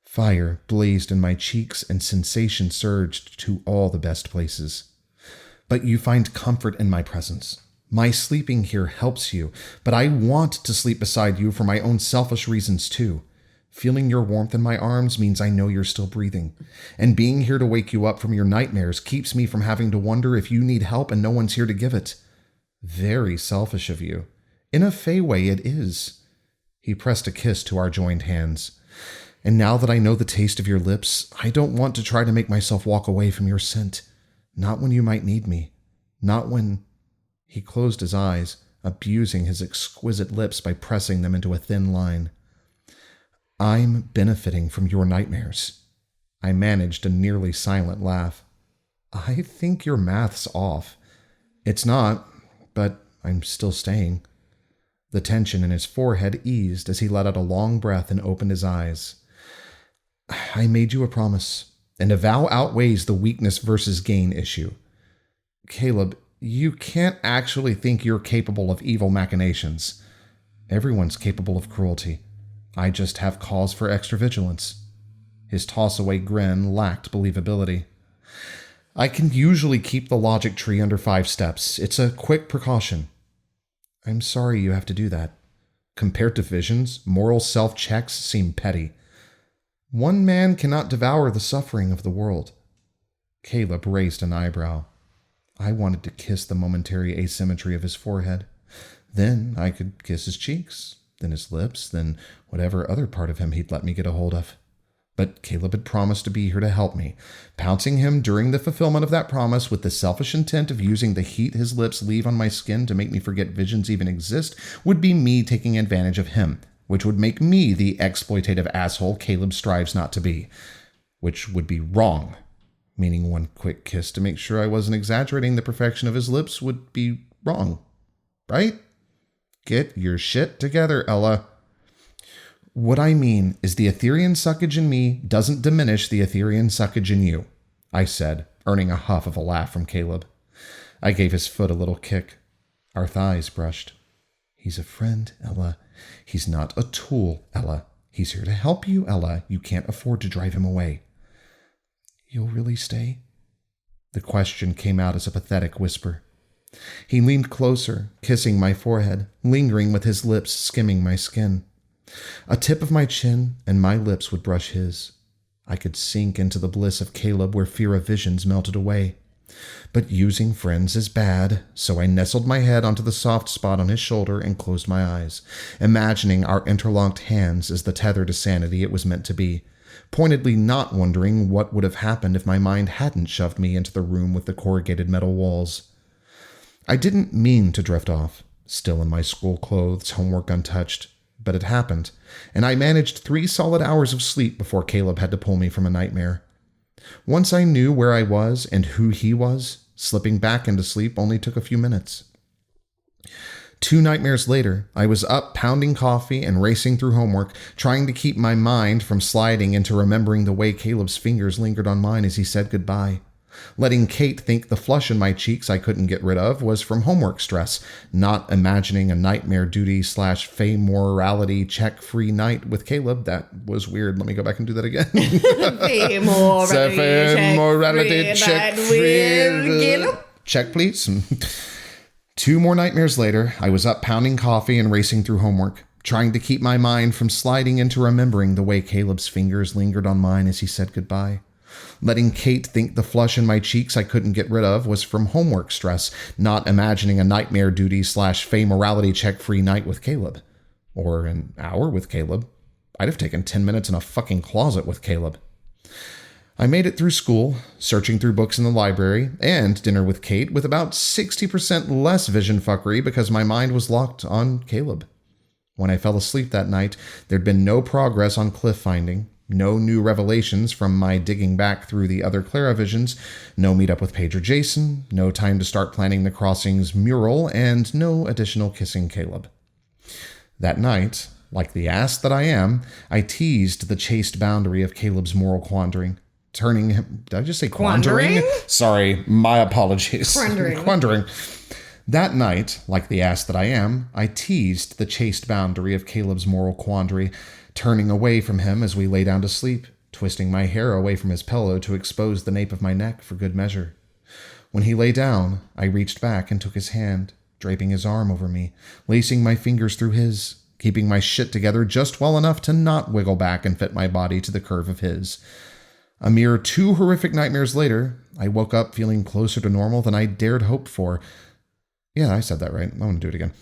Fire blazed in my cheeks and sensation surged to all the best places. But you find comfort in my presence. My sleeping here helps you, but I want to sleep beside you for my own selfish reasons too. Feeling your warmth in my arms means I know you're still breathing. And being here to wake you up from your nightmares keeps me from having to wonder if you need help and no one's here to give it. Very selfish of you. In a Fae way, it is. He pressed a kiss to our joined hands. And now that I know the taste of your lips, I don't want to try to make myself walk away from your scent. Not when you might need me. Not when... He closed his eyes, abusing his exquisite lips by pressing them into a thin line. I'm benefiting from your nightmares. I managed a nearly silent laugh. I think your math's off. It's not, but I'm still staying. The tension in his forehead eased as he let out a long breath and opened his eyes. I made you a promise, and a vow outweighs the weakness versus gain issue. Caleb, You can't actually think you're capable of evil machinations. Everyone's capable of cruelty. I just have cause for extra vigilance. His toss-away grin lacked believability. I can usually keep the logic tree under 5 steps. It's a quick precaution. I'm sorry you have to do that. Compared to visions, moral self-checks seem petty. One man cannot devour the suffering of the world. Caleb raised an eyebrow. I wanted to kiss the momentary asymmetry of his forehead. Then I could kiss his cheeks, then his lips, then whatever other part of him he'd let me get a hold of. But Caleb had promised to be here to help me. Pouncing him during the fulfillment of that promise with the selfish intent of using the heat his lips leave on my skin to make me forget visions even exist would be me taking advantage of him, which would make me the exploitative asshole Caleb strives not to be. Which would be wrong. Meaning one quick kiss to make sure I wasn't exaggerating the perfection of his lips would be wrong. Right? Get your shit together, Ella. What I mean is the Etherean suckage in me doesn't diminish the Etherean suckage in you, I said, earning a huff of a laugh from Caleb. I gave his foot a little kick. Our thighs brushed. He's a friend, Ella. He's not a tool, Ella. He's here to help you, Ella. You can't afford to drive him away. You'll really stay? The question came out as a pathetic whisper. He leaned closer, kissing my forehead, lingering with his lips skimming my skin. A tip of my chin and my lips would brush his. I could sink into the bliss of Caleb where fear of visions melted away. But using friends is bad, so I nestled my head onto the soft spot on his shoulder and closed my eyes, imagining our interlocked hands as the tether to sanity it was meant to be, pointedly not wondering what would have happened if my mind hadn't shoved me into the room with the corrugated metal walls. I didn't mean to drift off, still in my school clothes, homework untouched, but it happened, and I managed 3 solid hours of sleep before Caleb had to pull me from a nightmare. Once I knew where I was and who he was, slipping back into sleep only took a few minutes. 2 nightmares later, I was up pounding coffee and racing through homework, trying to keep my mind from sliding into remembering the way Caleb's fingers lingered on mine as he said goodbye. Letting Kate think the flush in my cheeks I couldn't get rid of was from homework stress, not imagining a nightmare duty / fey morality check-free night with Caleb. That was weird. Let me go back and do that again. Fey morality check-free. Check, please. 2 more nightmares later, I was up pounding coffee and racing through homework, trying to keep my mind from sliding into remembering the way Caleb's fingers lingered on mine as he said goodbye. Letting Kate think the flush in my cheeks I couldn't get rid of was from homework stress, not imagining a nightmare duty / fey morality check-free night with Caleb. Or an hour with Caleb. I'd have taken 10 minutes in a fucking closet with Caleb. I made it through school, searching through books in the library, and dinner with Kate with about 60% less vision fuckery because my mind was locked on Caleb. When I fell asleep that night, there'd been no progress on cliff finding, no new revelations from my digging back through the other Clara visions, no meetup with Paige or Jason, no time to start planning the crossing's mural, and no additional kissing Caleb. That night, like the ass that I am, I teased the chaste boundary of Caleb's moral quandary, turning him... Did I just say quandering? Sorry, my apologies. Quandering. That night, like the ass that I am, I teased the chaste boundary of Caleb's moral quandary, turning away from him as we lay down to sleep, twisting my hair away from his pillow to expose the nape of my neck for good measure. When he lay down, I reached back and took his hand, draping his arm over me, lacing my fingers through his, keeping my shit together just well enough to not wiggle back and fit my body to the curve of his. A mere 2 horrific nightmares later, I woke up feeling closer to normal than I dared hope for. Yeah, I said that right. I want to do it again.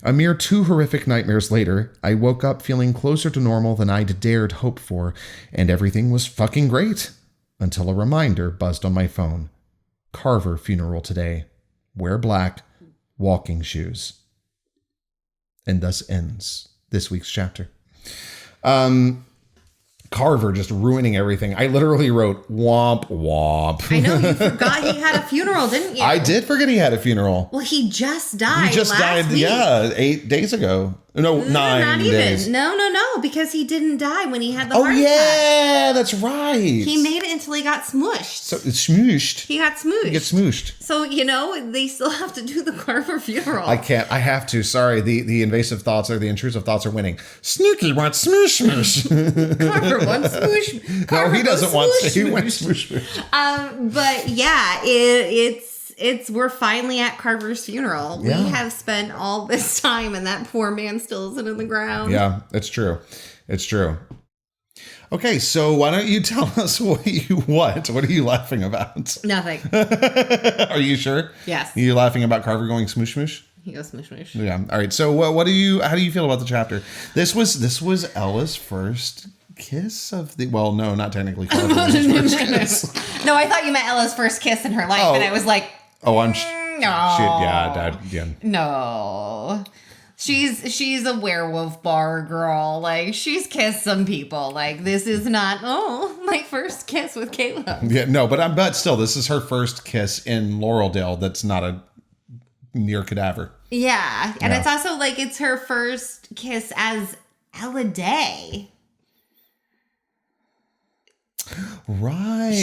A mere 2 horrific nightmares later, I woke up feeling closer to normal than I'd dared hope for, and everything was fucking great. Until a reminder buzzed on my phone. Carver funeral today. Wear black. Walking shoes. And thus ends this week's chapter. Carver just ruining everything. I literally wrote womp womp. I know, you forgot he had a funeral, didn't you? I did forget he had a funeral. Well, he just died. He just died, week. yeah, 8 days ago. No, 9 Not even. days. No, because he didn't die when he had the Oh, heart attack. yeah, that's right. He made it until he got smooshed. So it's smooshed. He got smooshed. You get smooshed. So, they still have to do the Carver funeral. I can't. I have to. Sorry. The invasive thoughts or the intrusive thoughts are winning. Snooky wants smoosh smoosh. Carver wants smoosh. No, he doesn't want smoosh, to. He wants smoosh smoosh. But yeah, we're finally at Carver's funeral. Yeah. We have spent all this time and that poor man still isn't in the ground. Yeah, it's true. It's true. Okay, so why don't you tell us what are you laughing about? Nothing. Are you sure? Yes. Are you laughing about Carver going smoosh smoosh? He goes smoosh smoosh. Yeah. All right. So how do you feel about the chapter? This was Ella's first kiss of the, well, no, not technically Carver's first kiss. No, I thought you meant Ella's first kiss in her life, and I was like, oh, I'm no. shit. Yeah. No. She's a werewolf bar girl. Like, she's kissed some people. Like, this is not, my first kiss with Caleb. Yeah, no, but still, this is her first kiss in Laureldale that's not a near cadaver. Yeah. And it's also like, it's her first kiss as Ella Day. Right.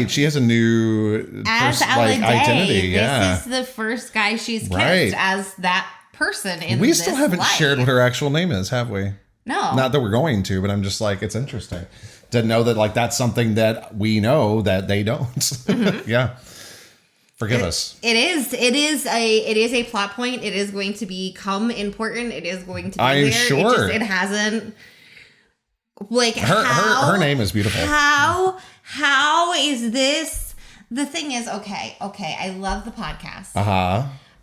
She has a new identity. This is the first guy she's kissed as that person in We this still haven't life. shared what her actual name is, have we? No. Not that we're going to, but I'm just like, it's interesting to know that like that's something that we know that they don't. Mm-hmm. Yeah. Forgive us. It is a plot point. It is going to become important. It is going to be I'm there. sure. It hasn't. Like her name is beautiful. How is this? The thing is, okay. I love the podcast.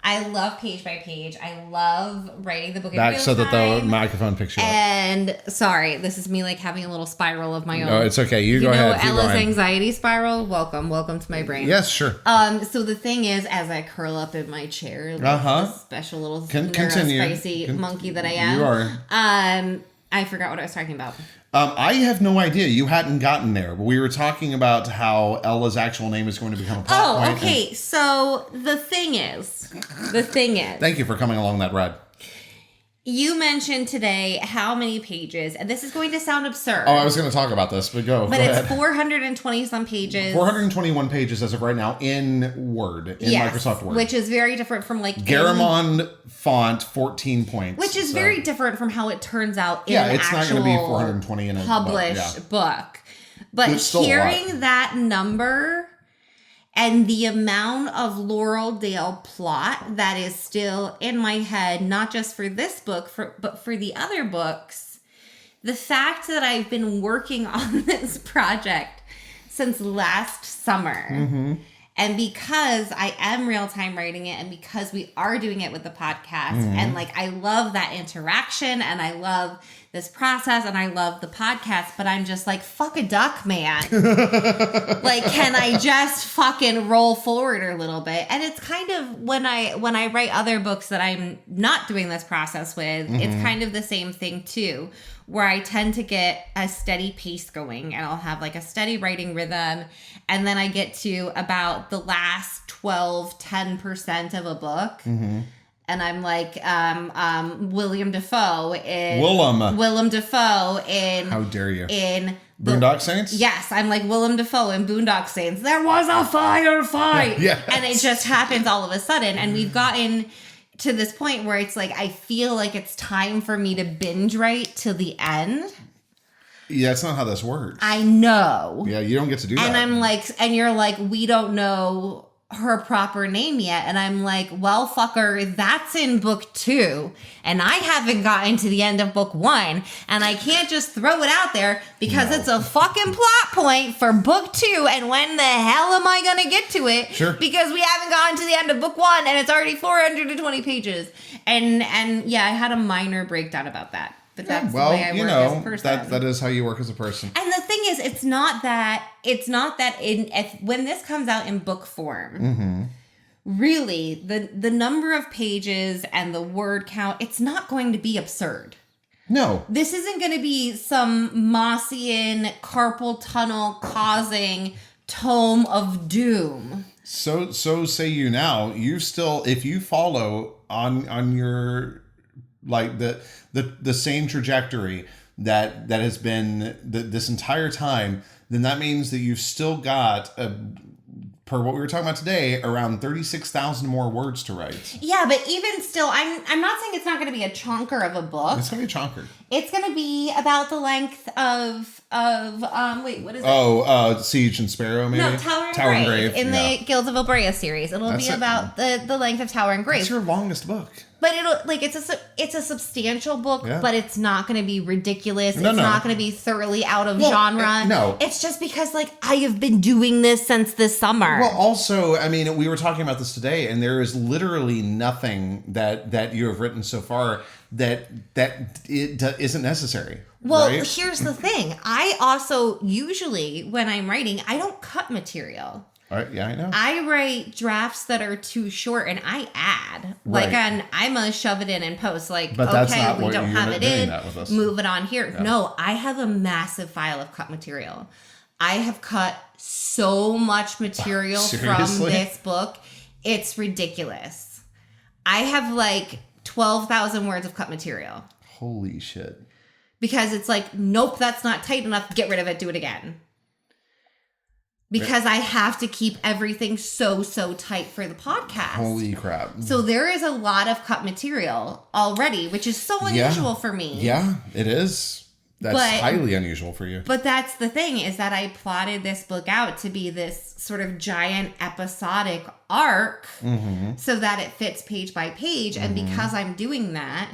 I love page by page. I love writing the book in real so that the microphone picks you up. And sorry, this is me like having a little spiral of my own. No, it's okay. You go ahead. Ella's anxiety spiral. Welcome to my brain. Yes, sure. So the thing is, as I curl up in my chair, like this special little spicy monkey that I am. You are. I forgot what I was talking about. I have no idea. You hadn't gotten there, but we were talking about how Ella's actual name is going to become a plot point. Okay. So the thing is. Thank you for coming along that ride. You mentioned today how many pages, and this is going to sound absurd. Oh, I was going to talk about this, but go ahead. It's 420 some pages. 421 pages as of right now in Word, Microsoft Word. Which is very different from like... Garamond font, 14 points. Which is very different from how it turns out in it's not going to be 420 in a published book. But hearing that number... And the amount of Laureldale plot that is still in my head, not just for this book, but for the other books, the fact that I've been working on this project since last summer, and because I am real-time writing it, and because we are doing it with the podcast, and like I love that interaction, and I love this process, and I love the podcast, but I'm just like, fuck a duck, man. Like, can I just fucking roll forward a little bit? And it's kind of when I write other books that I'm not doing this process with, it's kind of the same thing too, where I tend to get a steady pace going, and I'll have like a steady writing rhythm, and then I get to about the last 10% of a book. And I'm like, Willem Dafoe in... Willem Dafoe in... How dare you? In... Boondock Saints? Yes, I'm like Willem Dafoe in Boondock Saints. There was a firefight! Yes. And it just happens all of a sudden. And we've gotten to this point where it's like, I feel like it's time for me to binge write till the end. Yeah, that's not how this works. I know. Yeah, you don't get to do that. And I'm like, and you're like, we don't know her proper name yet. And I'm like, well, fucker, that's in book 2. And I haven't gotten to the end of book 1. And I can't just throw it out there because it's a fucking plot point for book 2. And when the hell am I going to get to it? Sure. Because we haven't gotten to the end of book 1 and it's already 420 pages. And yeah, I had a minor breakdown about that. But that's the way I work as a person. That is how you work as a person. And the thing is, it's not that when this comes out in book form, really the number of pages and the word count, it's not going to be absurd. No. This isn't going to be some Mossian carpal tunnel causing tome of doom. So say you now, you still, if you follow on your like the same trajectory that has been this entire time, then that means that you've still got per what we were talking about today, around 36,000 more words to write. Yeah, but even still, I'm not saying it's not going to be a chonker of a book. It's going to be a chonker. It's going to be about the length of wait, what is it? Oh, Siege and Sparrow, maybe? No, Tower and Grave in the Guilds of Ilbrea series. It'll be about the length of Tower and Grave. It's your longest book. But it's a substantial book, but it's not going to be ridiculous. It's not going to be thoroughly out of genre. No. It's just because I have been doing this since this summer. Well, also, I mean, we were talking about this today, and there is literally nothing that you have written so far that it isn't necessary. Well, right? Here's the thing. I also usually, when I'm writing, I don't cut material. All right, yeah, I know. I write drafts that are too short, and I add. Right. I'm going to shove it in post. But okay, that's not we what don't you're have it doing in. That with us. Move it on here. Yeah. No, I have a massive file of cut material. I have cut so much material from this book. It's ridiculous. I have 12,000 words of cut material. Holy shit. Because it's nope, that's not tight enough. Get rid of it. Do it again. Because I have to keep everything so tight for the podcast. Holy crap. So there is a lot of cut material already, which is so unusual for me. Yeah, it is. That's highly unusual for you. But that's the thing, is that I plotted this book out to be this sort of giant episodic arc so that it fits page by page. And because I'm doing that,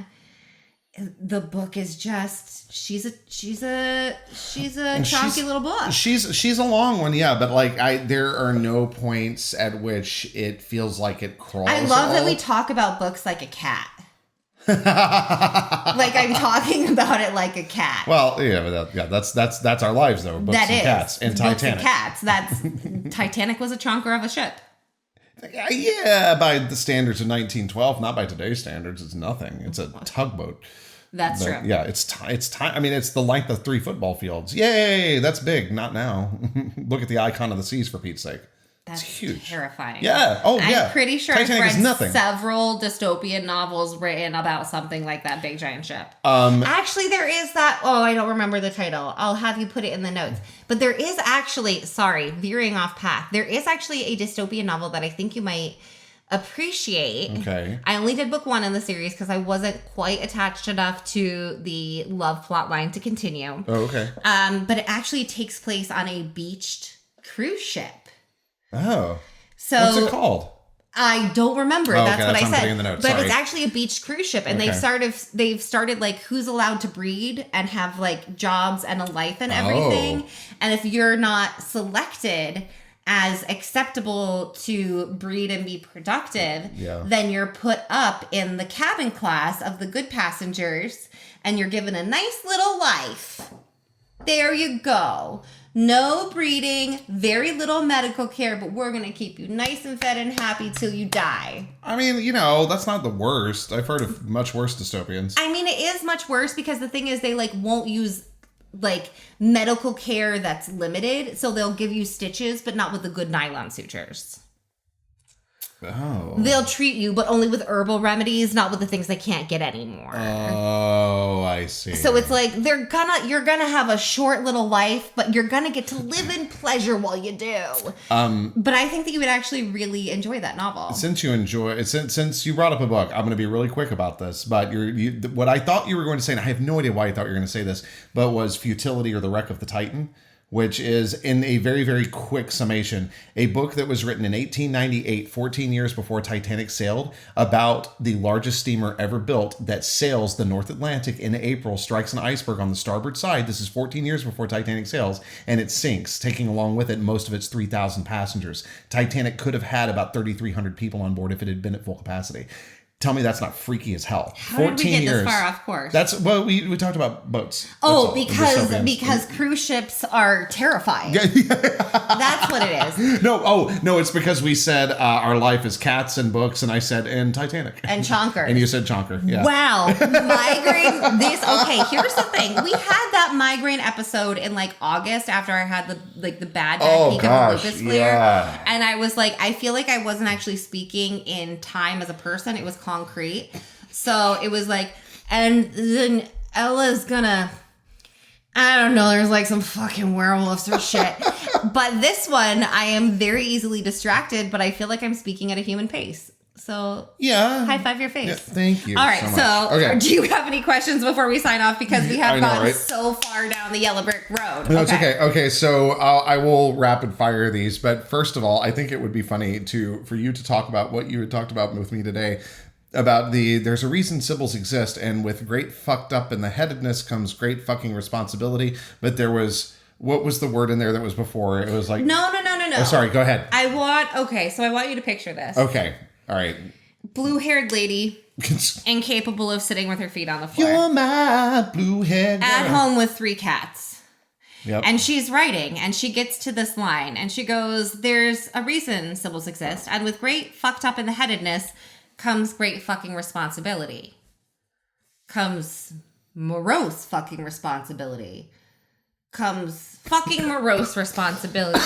the book is just she's a chunky little book. She's a long one, yeah, but there are no points at which it feels like it crawls. I love that we talk about books like a cat. I'm talking about it like a cat. Well, yeah, but that's our lives though. Books and cats and books Titanic. And cats. That's Titanic was a chonker of a ship. Yeah, by the standards of 1912, not by today's standards. It's nothing. It's a tugboat. That's true. Yeah, it's time. I mean, it's the length of 3 football fields. Yay, that's big. Not now. Look at the icon of the seas, for Pete's sake. That's it's huge. Terrifying. Yeah. Oh, yeah. I'm pretty sure Titanic I've is read nothing. several dystopian novels written about something like that big giant ship. Actually, there is that. Oh, I don't remember the title. I'll have you put it in the notes. But there is actually, veering off path. There is actually a dystopian novel that I think you might appreciate. Okay. I only did book 1 in the series because I wasn't quite attached enough to the love plot line to continue. Oh, okay. But it actually takes place on a beached cruise ship. Oh. So what's it called? I don't remember. Oh, That's what I said. In the notes. But Sorry. it's actually a beached cruise ship, and they've started who's allowed to breed and have jobs and a life and everything. And if you're not selected as acceptable to breed and be productive, then you're put up in the cabin class of the good passengers, and you're given a nice little life. There you go. No breeding, very little medical care, but we're going to keep you nice and fed and happy till you die. I mean, that's not the worst. I've heard of much worse dystopians. I mean, it is much worse because the thing is they won't use medical care that's limited. So they'll give you stitches, but not with the good nylon sutures. Oh. They'll treat you, but only with herbal remedies, not with the things they can't get anymore. Oh, I see. So it's you're gonna have a short little life, but you're gonna get to live in pleasure while you do. But I think that you would actually really enjoy that novel. Since you brought up a book, I'm going to be really quick about this. But what I thought you were going to say, and I have no idea why I thought you were going to say this, but was Futility or the Wreck of the Titan, which is, in a very, very quick summation, a book that was written in 1898, 14 years before Titanic sailed, about the largest steamer ever built that sails the North Atlantic in April, strikes an iceberg on the starboard side. This is 14 years before Titanic sails, and it sinks, taking along with it most of its 3,000 passengers. Titanic could have had about 3,300 people on board if it had been at full capacity. Tell me that's not freaky as hell. How 14 did we get years. This far off course? We talked about boats. Because cruise ships are terrifying. That's what it is. No, it's because we said our life is cats and books, and I said and Titanic. And chonker. And you said chonker. Yeah. Wow. Migraine. Here's the thing. We had that migraine episode in August after I had the bad peak of a lupus flare. Yeah. And I was I feel like I wasn't actually speaking in time as a person. It was concrete. So it was And then Ella's gonna, I don't know, there's like some fucking werewolves or shit. But this one, I am very easily distracted, but I feel like I'm speaking at a human pace. So yeah, high five your face. Yeah, thank you. All right, so okay. Do you have any questions before we sign off? Because we have gone right? so far down the yellow brick road. No, it's okay. Okay, so I will rapid fire these. But first of all, I think it would be funny for you to talk about what you had talked about with me today. About there's a reason Sybils exist, and with great fucked up in the headedness comes great fucking responsibility. But there was, what was the word in there that was before? It was like... No. Oh, sorry, go ahead. So I want you to picture this. Okay. All right. Blue-haired lady, incapable of sitting with her feet on the floor. You're my blue-haired girl. At home with 3 cats. Yep. And she's writing, and she gets to this line, and she goes, there's a reason Sybils exist, and with great fucked up in the headedness comes great fucking responsibility. Comes morose fucking responsibility. Comes fucking morose responsibility.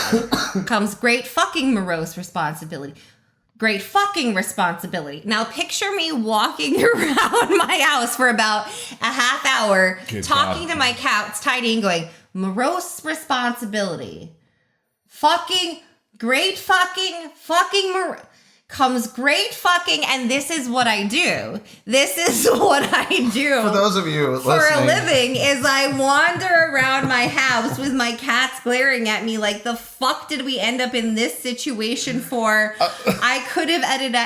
Comes great fucking morose responsibility. Great fucking responsibility. Now picture me walking around my house for about a half hour, talking to my cats, tidying, going, morose responsibility. Fucking great fucking comes great fucking, and this is what I do. This is what I do. For those of you for listening. A living is I wander around my house with my cats glaring at me like, the fuck did we end up in this situation for? I could have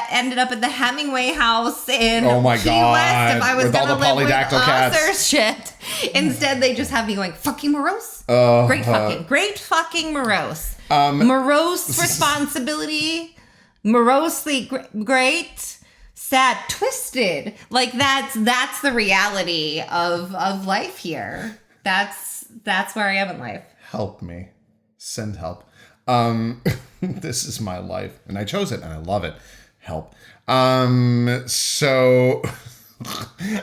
ended up at the Hemingway house in Key West if I was going to live with us or shit. Instead, they just have me going, fucking morose? Great fucking morose. Morose responsibility. Morosely great, sad, twisted. Like that's the reality of life here. That's where I am in life. Help me. Send help. This is my life, and I chose it, and I love it. Help. So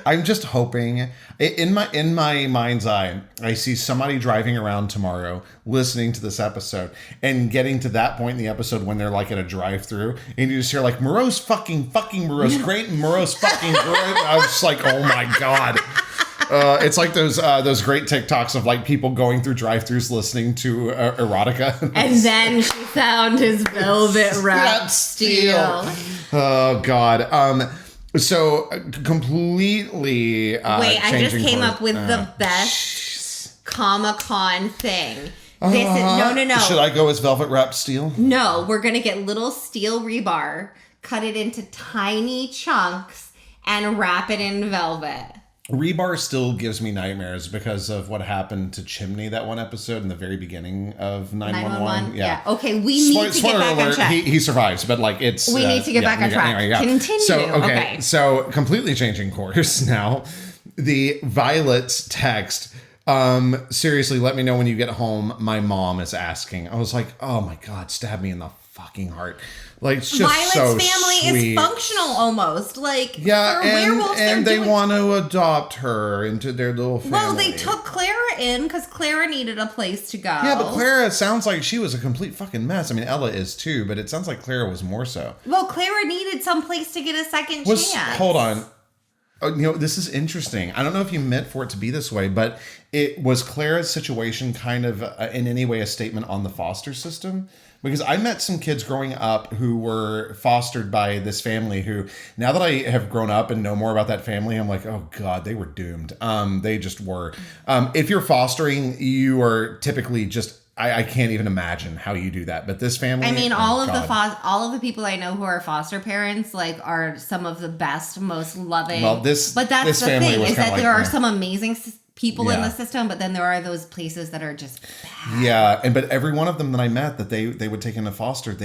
I'm just hoping in my mind's eye, I see somebody driving around tomorrow listening to this episode and getting to that point in the episode when they're like at a drive-through and you just hear like morose fucking morose great and morose fucking great. I was just like, oh my God. It's like those great TikToks of like people going through drive-thrus listening to erotica. And then she found his velvet wrapped steel. Oh God. So completely. Wait, I just came up with the best Comic-Con thing. This is no. Should I go as velvet wrapped steel? No, we're gonna get little steel rebar, cut it into tiny chunks, and wrap it in velvet. Rebar still gives me nightmares because of what happened to Chimney that one episode in the very beginning of 911. Yeah. Okay, we need to get back on track. He survives, but like it's... We need to get back on track. Anyway, continue. So, so completely changing course now. The Violet's text, seriously, let me know when you get home. My mom is asking. I was like, oh my God, stab me in the fucking heart. Like, it's just Violet's so family sweet. is functional almost. Like, yeah, werewolves, and they want to adopt her into their little family. Well, they took Clara in because Clara needed a place to go. Yeah, but Clara sounds like she was a complete fucking mess. I mean, Ella is too, but it sounds like Clara was more so. Well, Clara needed some place to get a second chance. Hold on. This is interesting. I don't know if you meant for it to be this way, but it was Clara's situation kind of in any way a statement on the foster system. Because I met some kids growing up who were fostered by this family who, now that I have grown up and know more about that family, I'm like, oh God, they were doomed. They just were. If you're fostering, you are typically just, I can't even imagine how you do that. But this family, I mean, all of the people I know who are foster parents, like, are some of the best, most loving. Well, but that's the thing, is that there are some amazing people in the system, but then there are those places that are just bad. Yeah, but every one of them that I met that they would take into foster,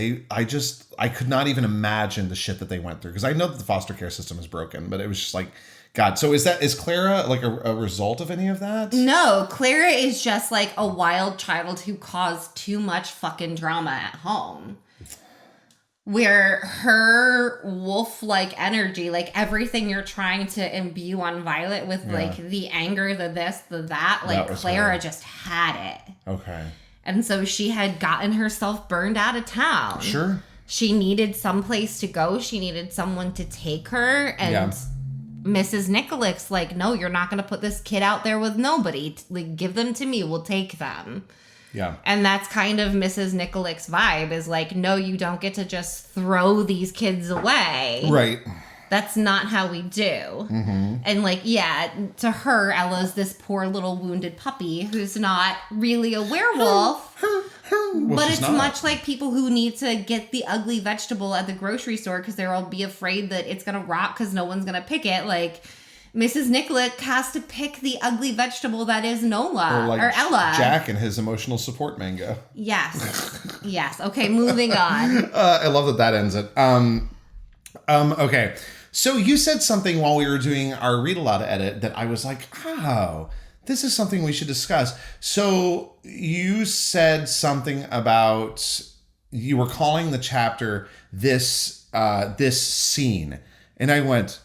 I could not even imagine the shit that they went through, because I know that the foster care system is broken, but it was just like, God. So is Clara like a result of any of that? No, Clara is just like a wild child who caused too much fucking drama at home. Where her wolf-like energy, like everything you're trying to imbue on Violet with, like the anger, the this, the that, like Clara just had it. Okay. And so she had gotten herself burned out of town. Sure. She needed some place to go. She needed someone to take her. And Mrs. Nicholas, like, no, you're not going to put this kid out there with nobody. Like, give them to me. We'll take them. Yeah. And that's kind of Mrs. Nicholas' vibe is like, no, you don't get to just throw these kids away. Right. That's not how we do. Mm-hmm. And like, yeah, to her, Ella's this poor little wounded puppy who's not really a werewolf. Well, but it's not. much like people who need to get the ugly vegetable at the grocery store because they'll be afraid that it's going to rot because no one's going to pick it. Like, Mrs. Nicholas has to pick the ugly vegetable that is Nola or Ella. Jack and his emotional support mango. Yes. Yes. Okay, moving on. I love that ends it. Okay. So you said something while we were doing our read aloud edit that I was like, oh, this is something we should discuss. So you said something about you were calling the chapter this scene. And I went,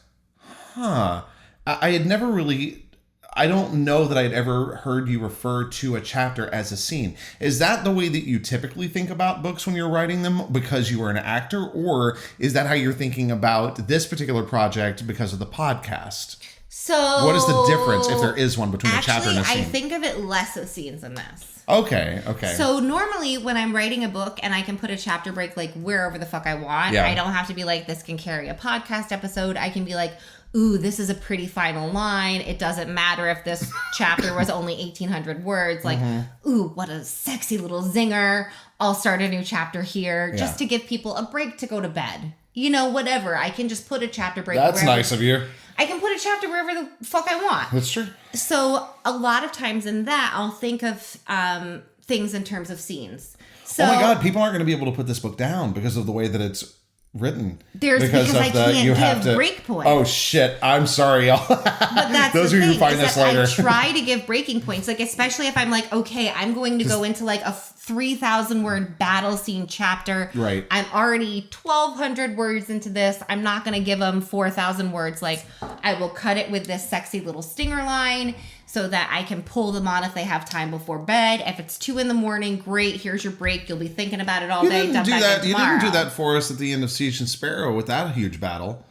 huh. I had never really, I don't know that I'd ever heard you refer to a chapter as a scene. Is that the way that you typically think about books when you're writing them because you were an actor? Or is that how you're thinking about this particular project because of the podcast? So what is the difference, if there is one, between a chapter and a scene? I think of it less as scenes than this. Okay. So normally when I'm writing a book and I can put a chapter break like wherever the fuck I want, yeah. I don't have to be like, this can carry a podcast episode. I can be like, ooh, this is a pretty final line. It doesn't matter if this chapter was only 1,800 words. Like, ooh, what a sexy little zinger. I'll start a new chapter here just to give people a break to go to bed. You know, whatever. I can just put a chapter break. That's nice of you. I can put a chapter wherever the fuck I want. That's true. So a lot of times in that, I'll think of things in terms of scenes. So, oh my God, people aren't going to be able to put this book down because of the way that it's written. Because I can't give break points. Oh shit! I'm sorry, y'all. But that's those the of you thing, who find this later. I try to give breaking points, like especially if I'm like, okay, I'm going to go into like a 3,000 word battle scene chapter. Right. I'm already 1,200 words into this. I'm not going to give them 4,000 words. Like, I will cut it with this sexy little stinger line so that I can pull them on if they have time before bed. If it's 2 a.m, great. Here's your break. You'll be thinking about it all day. You didn't do that for us at the end of Siege and Sparrow with that huge battle.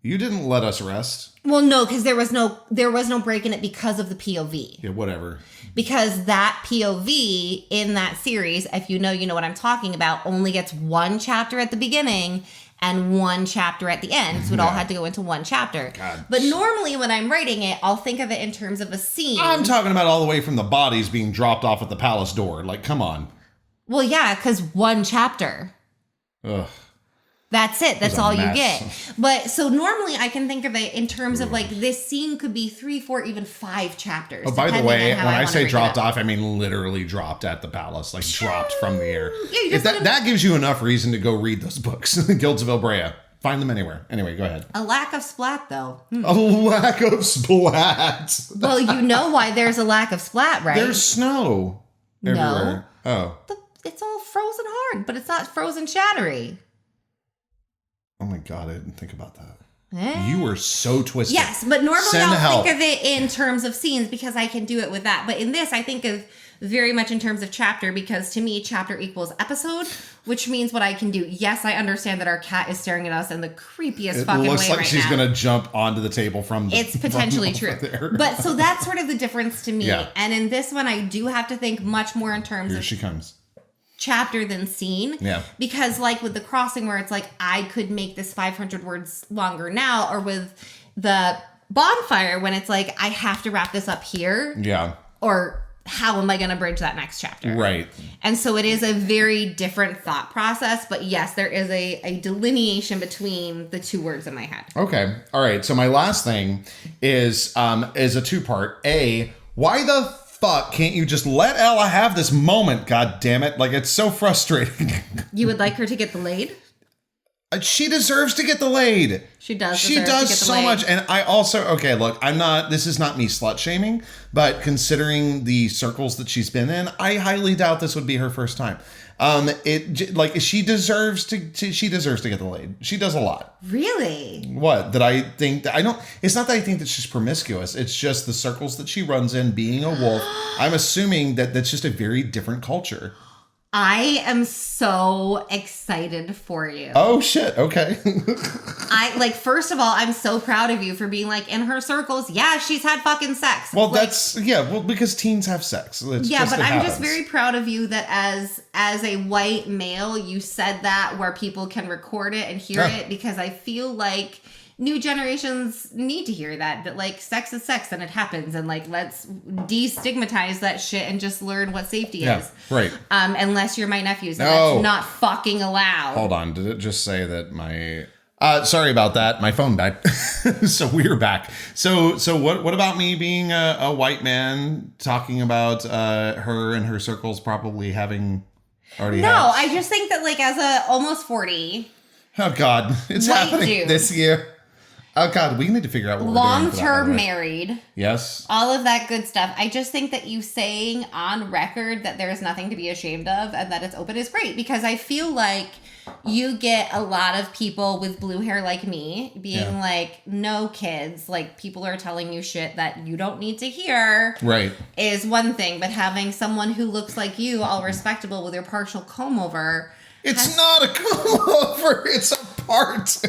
You didn't let us rest. Well, no, because there was no break in it because of the POV. Yeah, whatever. Because that POV in that series, if you know what I'm talking about, only gets 1 chapter at the beginning and 1 chapter at the end. So it all had to go into 1 chapter. God. But normally when I'm writing it, I'll think of it in terms of a scene. I'm talking about all the way from the bodies being dropped off at the palace door. Like, come on. Well, yeah, because 1 chapter. Ugh. That's it. That's all you get. But so normally I can think of it in terms of like this scene could be 3, 4, even 5 chapters. Oh, by the way, when I say dropped off, I mean literally dropped at the palace, like dropped from the air. Yeah, that gives you enough reason to go read those books. Guilds of Ilbrea. Find them anywhere. Anyway, go ahead. A lack of splat, though. A lack of splat. Well, you know why there's a lack of splat, right? There's snow everywhere. No. Oh. It's all frozen hard, but it's not frozen shattery. Oh my God, I didn't think about that. You were so twisted. Yes, but normally I'll think of it in terms of scenes because I can do it with that. But in this, I think of very much in terms of chapter because to me, chapter equals episode, which means what I can do. Yes, I understand that our cat is staring at us in the creepiest fucking way right now. It looks like she's going to jump onto the table from the... It's potentially true. But so that's sort of the difference to me. Yeah. And in this one, I do have to think much more in terms of... Here she comes. Chapter than scene. Yeah. Because like with the crossing where it's like I could make this 500 words longer now, or with the bonfire when it's like I have to wrap this up here. Yeah. Or how am I going to bridge that next chapter? Right. And so it is a very different thought process, but yes, there is a delineation between the 2 words in my head. Okay. All right. So my last thing is a 2-part. A, why the fuck can't you just let Ella have this moment? God damn it. Like, it's so frustrating. You would like her to get the laid? She deserves to get the laid. She does. She does so much. And I also, okay, look, this is not me slut shaming, but considering the circles that she's been in, I highly doubt this would be her first time. She deserves to get the laid. She does a lot. Really? What? It's not that I think that she's promiscuous. It's just the circles that she runs in, being a wolf. I'm assuming that that's just a very different culture. I am so excited for you. Oh, shit. Okay. First of all, I'm so proud of you for being like, in her circles, yeah, she's had fucking sex. Well, because teens have sex. I'm just very proud of you that as a white male, you said that where people can record it and hear it, because I feel like new generations need to hear that like sex is sex and it happens, and like let's destigmatize that shit and just learn what safety is. Right. Unless you're my nephews, and that's not fucking allowed. Hold on, did it just say that my sorry about that, my phone died. So we're back. So what about me being a white man talking about her and her circles probably having already I just think that like as a almost 40, oh god, it's happening dude. This year. Oh god, we need to figure out what we're doing. Long-term married. Yes. All of that good stuff. I just think that you saying on record that there's nothing to be ashamed of and that it's open is great, because I feel like you get a lot of people with blue hair like me being like, no kids, like people are telling you shit that you don't need to hear. Right. Is one thing, but having someone who looks like you, all respectable with your partial comb over. It's not a comb over, it's a part.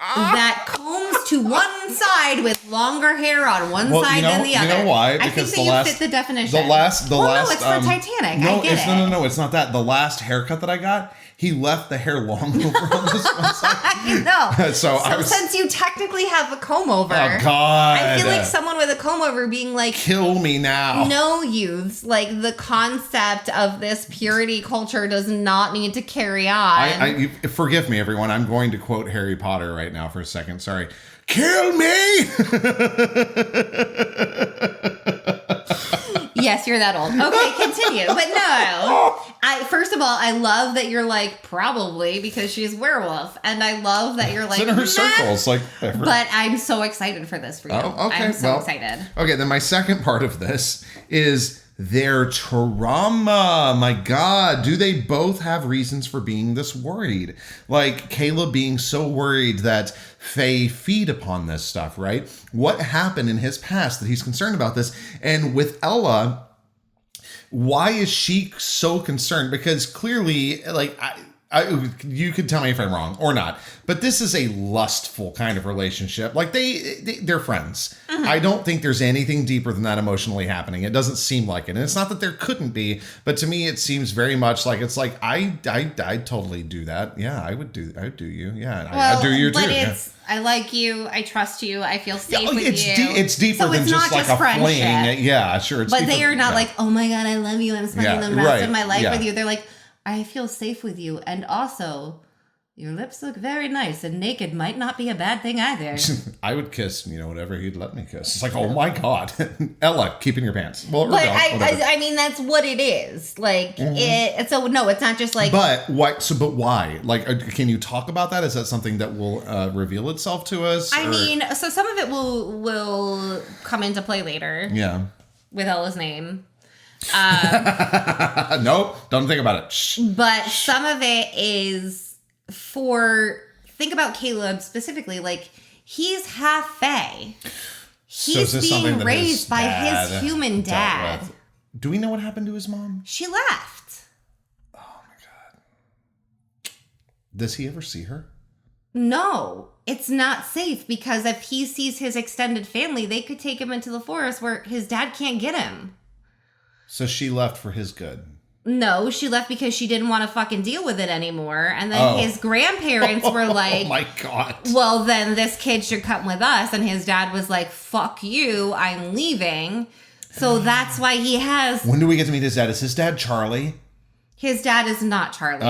That combs to one side with longer hair on one side than the other. You know why? Because I think that you fit the definition. The last. No, it's for Titanic. No, I get it. No, it's not that. The last haircut that I got, he left the hair long over on this one side. I know. So since you technically have a comb over, oh god, I feel like someone with a comb over being like, kill me now. No, youths, like the concept of this purity culture does not need to carry on. Forgive me, everyone. I'm going to quote Harry Potter right now for a second. Sorry. Kill me. Yes, you're that old. Okay, continue. But no, first of all, I love that you're like, probably because she's werewolf. And I love that you're like, it's in her circles. Like, but I'm so excited for this for you. Oh, okay. I'm so excited. Okay, then my second part of this is their trauma. My God, do they both have reasons for being this worried? Like Caleb being so worried that Faye feed upon this stuff, right? What happened in his past that he's concerned about this? And with Ella, why is she so concerned? Because clearly, like, you could tell me if I'm wrong or not, but this is a lustful kind of relationship. Like they're friends. Mm-hmm. I don't think there's anything deeper than that emotionally happening. It doesn't seem like it. And it's not that there couldn't be, but to me, it seems very much like it's like, I totally do that. Yeah, I would do you. Yeah. I do you too. But it's, I like you. I trust you. I feel safe with you. It's deeper than just like a fling. Yeah, sure. But they are not like, oh my God, I love you. I'm spending the rest of my life with you. They're like, I feel safe with you. And also, your lips look very nice, and naked might not be a bad thing either. I would kiss, whatever he'd let me kiss. It's like, oh my God. Ella, keep in your pants. Well, but I mean, that's what it is. Like, so no, it's not just like. But why? Like, can you talk about that? Is that something that will reveal itself to us? I mean, so some of it will come into play later. Yeah. With Ella's name. Nope, don't think about it. Shh. But some of it is think about Caleb specifically, like he's half Fae. He's being raised by his human dad. Do we know what happened to his mom? She left. Oh my God. Does he ever see her? No, it's not safe, because if he sees his extended family, they could take him into the forest where his dad can't get him. So she left for his good. No, she left because she didn't want to fucking deal with it anymore. And then his grandparents were like, oh my God. Well, then this kid should come with us. And his dad was like, fuck you, I'm leaving. So that's why he has... When do we get to meet his dad? Is his dad Charlie? His dad is not Charlie.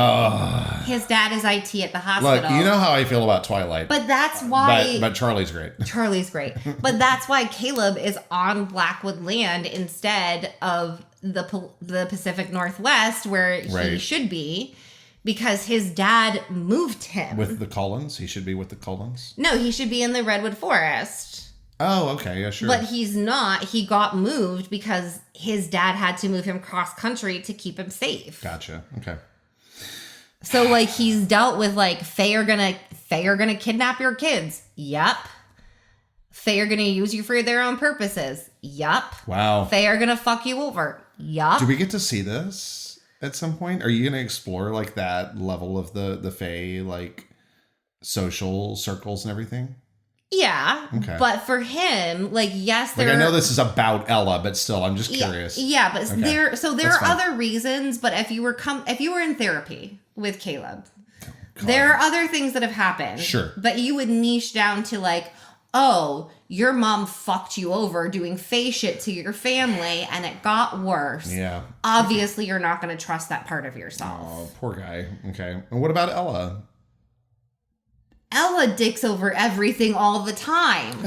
His dad is IT at the hospital. Look, you know how I feel about Twilight. But that's why... But Charlie's great. Charlie's great. But that's why Caleb is on Blackwood land instead of the Pacific Northwest, where he should be, because his dad moved him. With the Cullens? He should be with the Cullens? No, he should be in the Redwood Forest. Oh, okay, yeah, sure. But he's not. He got moved because his dad had to move him cross country to keep him safe. Gotcha. Okay. So like he's dealt with like Faye are gonna kidnap your kids. Yup. Faye are gonna use you for their own purposes. Yup. Wow. Faye are gonna fuck you over. Yup. Do we get to see this? at some point? Are you going to explore like that level of the Fae, like social circles and everything? Yeah, okay. But for him, like, yes, I know this is about Ella, but still, I'm just curious. Yeah, but okay. there are fine. other reasons. But if you were in therapy with Caleb, there are other things that have happened. Sure, but you would niche down to like, oh, your mom fucked you over doing Fae shit to your family, and it got worse. Yeah, obviously, you're not going to trust that part of yourself. Oh, poor guy. Okay, and what about Ella? Ella dicks over everything all the time.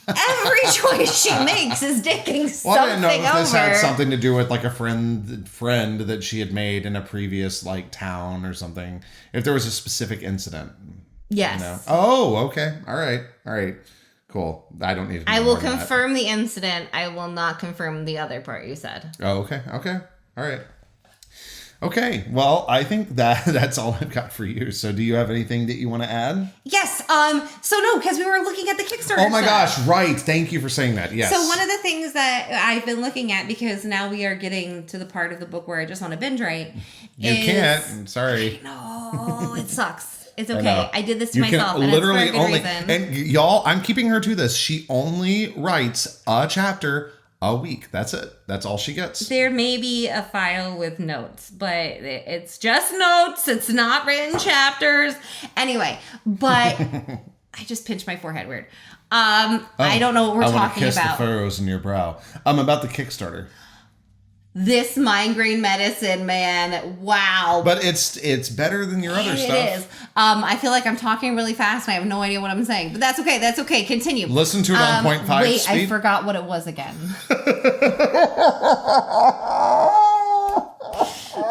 Every choice she makes is dicking something over. I didn't know if this had something to do with like a friend that she had made in a previous like town or something. If there was a specific incident. Yes. You know? Oh, okay. All right. Cool. I don't need to know I will confirm the incident. I will not confirm the other part you said. Oh, okay. All right. Okay, well, I think that's all I've got for you. So do you have anything that you want to add? Yes. So no, because we were looking at the Kickstarter. Oh my gosh, right. Thank you for saying that. Yes. So one of the things that I've been looking at, because now we are getting to the part of the book where I just want to binge write. You can't. I'm sorry. No, it sucks. It's okay. I did this to myself. And literally it's for a good reason. And y'all, I'm keeping her to this. She only writes a chapter a week. That's it. That's all she gets. There may be a file with notes, but it's just notes. It's not written chapters. Anyway, but I just pinched my forehead weird. I don't know what we're talking kiss about. The furrows in your brow. About the Kickstarter. This migraine medicine, man. Wow. But it's better than your other stuff. It is. I feel like I'm talking really fast and I have no idea what I'm saying. But that's okay. Continue. Listen to it on 0.5 wait, speed. I forgot what it was again.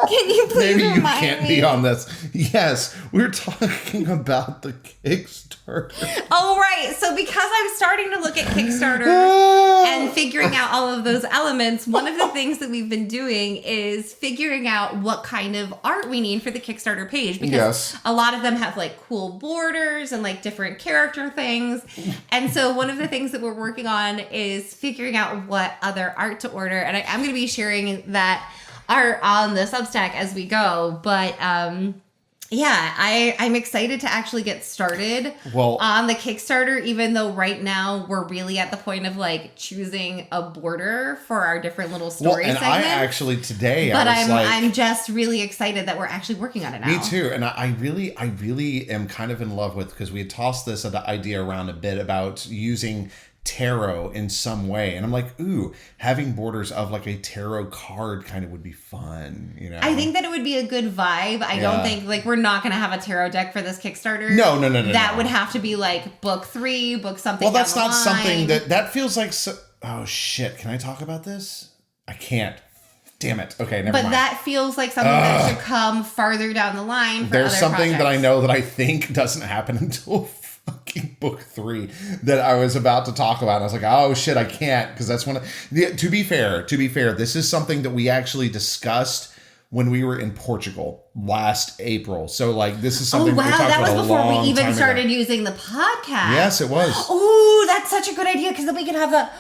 Can you please Maybe you remind can't me? be on this. Yes, we're talking about the Kickstarter. Oh, right. So because I'm starting to look at Kickstarter and figuring out all of those elements, one of the things that we've been doing is figuring out what kind of art we need for the Kickstarter page. Because a lot of them have like cool borders and like different character things. And so one of the things that we're working on is figuring out what other art to order. And I'm going to be sharing that art on the Substack as we go. But I'm excited to actually get started on the Kickstarter, even though right now we're really at the point of like choosing a border for our different little story segments. I actually today, but I'm just really excited that we're actually working on it now. Me too. And I really am kind of in love with, because we had tossed this idea around a bit about using tarot in some way, and I'm like, ooh, having borders of like a tarot card kind of would be fun, you know. I think that it would be a good vibe. I don't think like we're not going to have a tarot deck for this Kickstarter. No. That would have to be like book 3, book something. Well, that's not something that feels like. Oh shit! Can I talk about this? I can't. Damn it. Okay, never mind. But that feels like something that should come farther down the line. For There's other something projects. that I know that I think doesn't happen until fucking book 3 that I was about to talk about. And I was like, oh shit, I can't, because that's one of, to be fair, this is something that we actually discussed when we were in Portugal last April. So like, this is something we talked about a long time ago. That was before we even started using the podcast. Yes, it was. Oh, that's such a good idea, because then we can have the...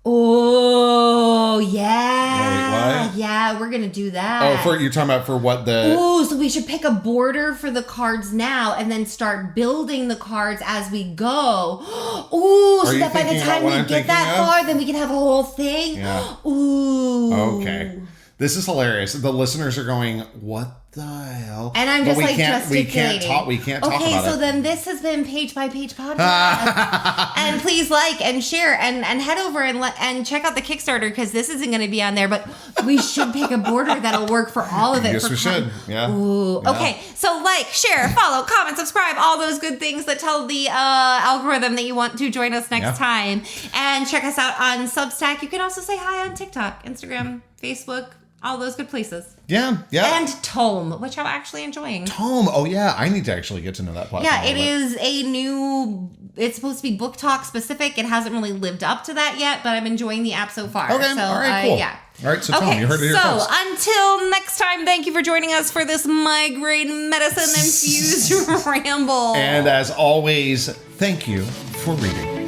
Oh, yeah. Wait, what? Yeah, we're going to do that. Oh, you're talking about for what the... Ooh, so we should pick a border for the cards now and then start building the cards as we go. Ooh, so that by the time we get that far, then we can have a whole thing. Yeah. Ooh. Okay. This is hilarious. The listeners are going, what the hell? And I'm just gesticulating. We can't talk about it. Okay, so then this has been Page by Page Podcast. And please like and share and head over and check out the Kickstarter, because this isn't going to be on there, but we should pick a border that'll work for all of it. Yes, we should. Yeah. Ooh. Yeah. Okay, so like, share, follow, comment, subscribe, all those good things that tell the algorithm that you want to join us next time. And check us out on Substack. You can also say hi on TikTok, Instagram, Facebook, all those good places. Yeah. And Tome, which I'm actually enjoying. Tome. Oh, yeah. I need to actually get to know that platform. Yeah, it is a new... It's supposed to be book talk specific. It hasn't really lived up to that yet, but I'm enjoying the app so far. Okay, so, all right, cool. Yeah. All right, so Tome, you heard it here first. So, until next time, thank you for joining us for this migraine medicine-infused ramble. And as always, thank you for reading.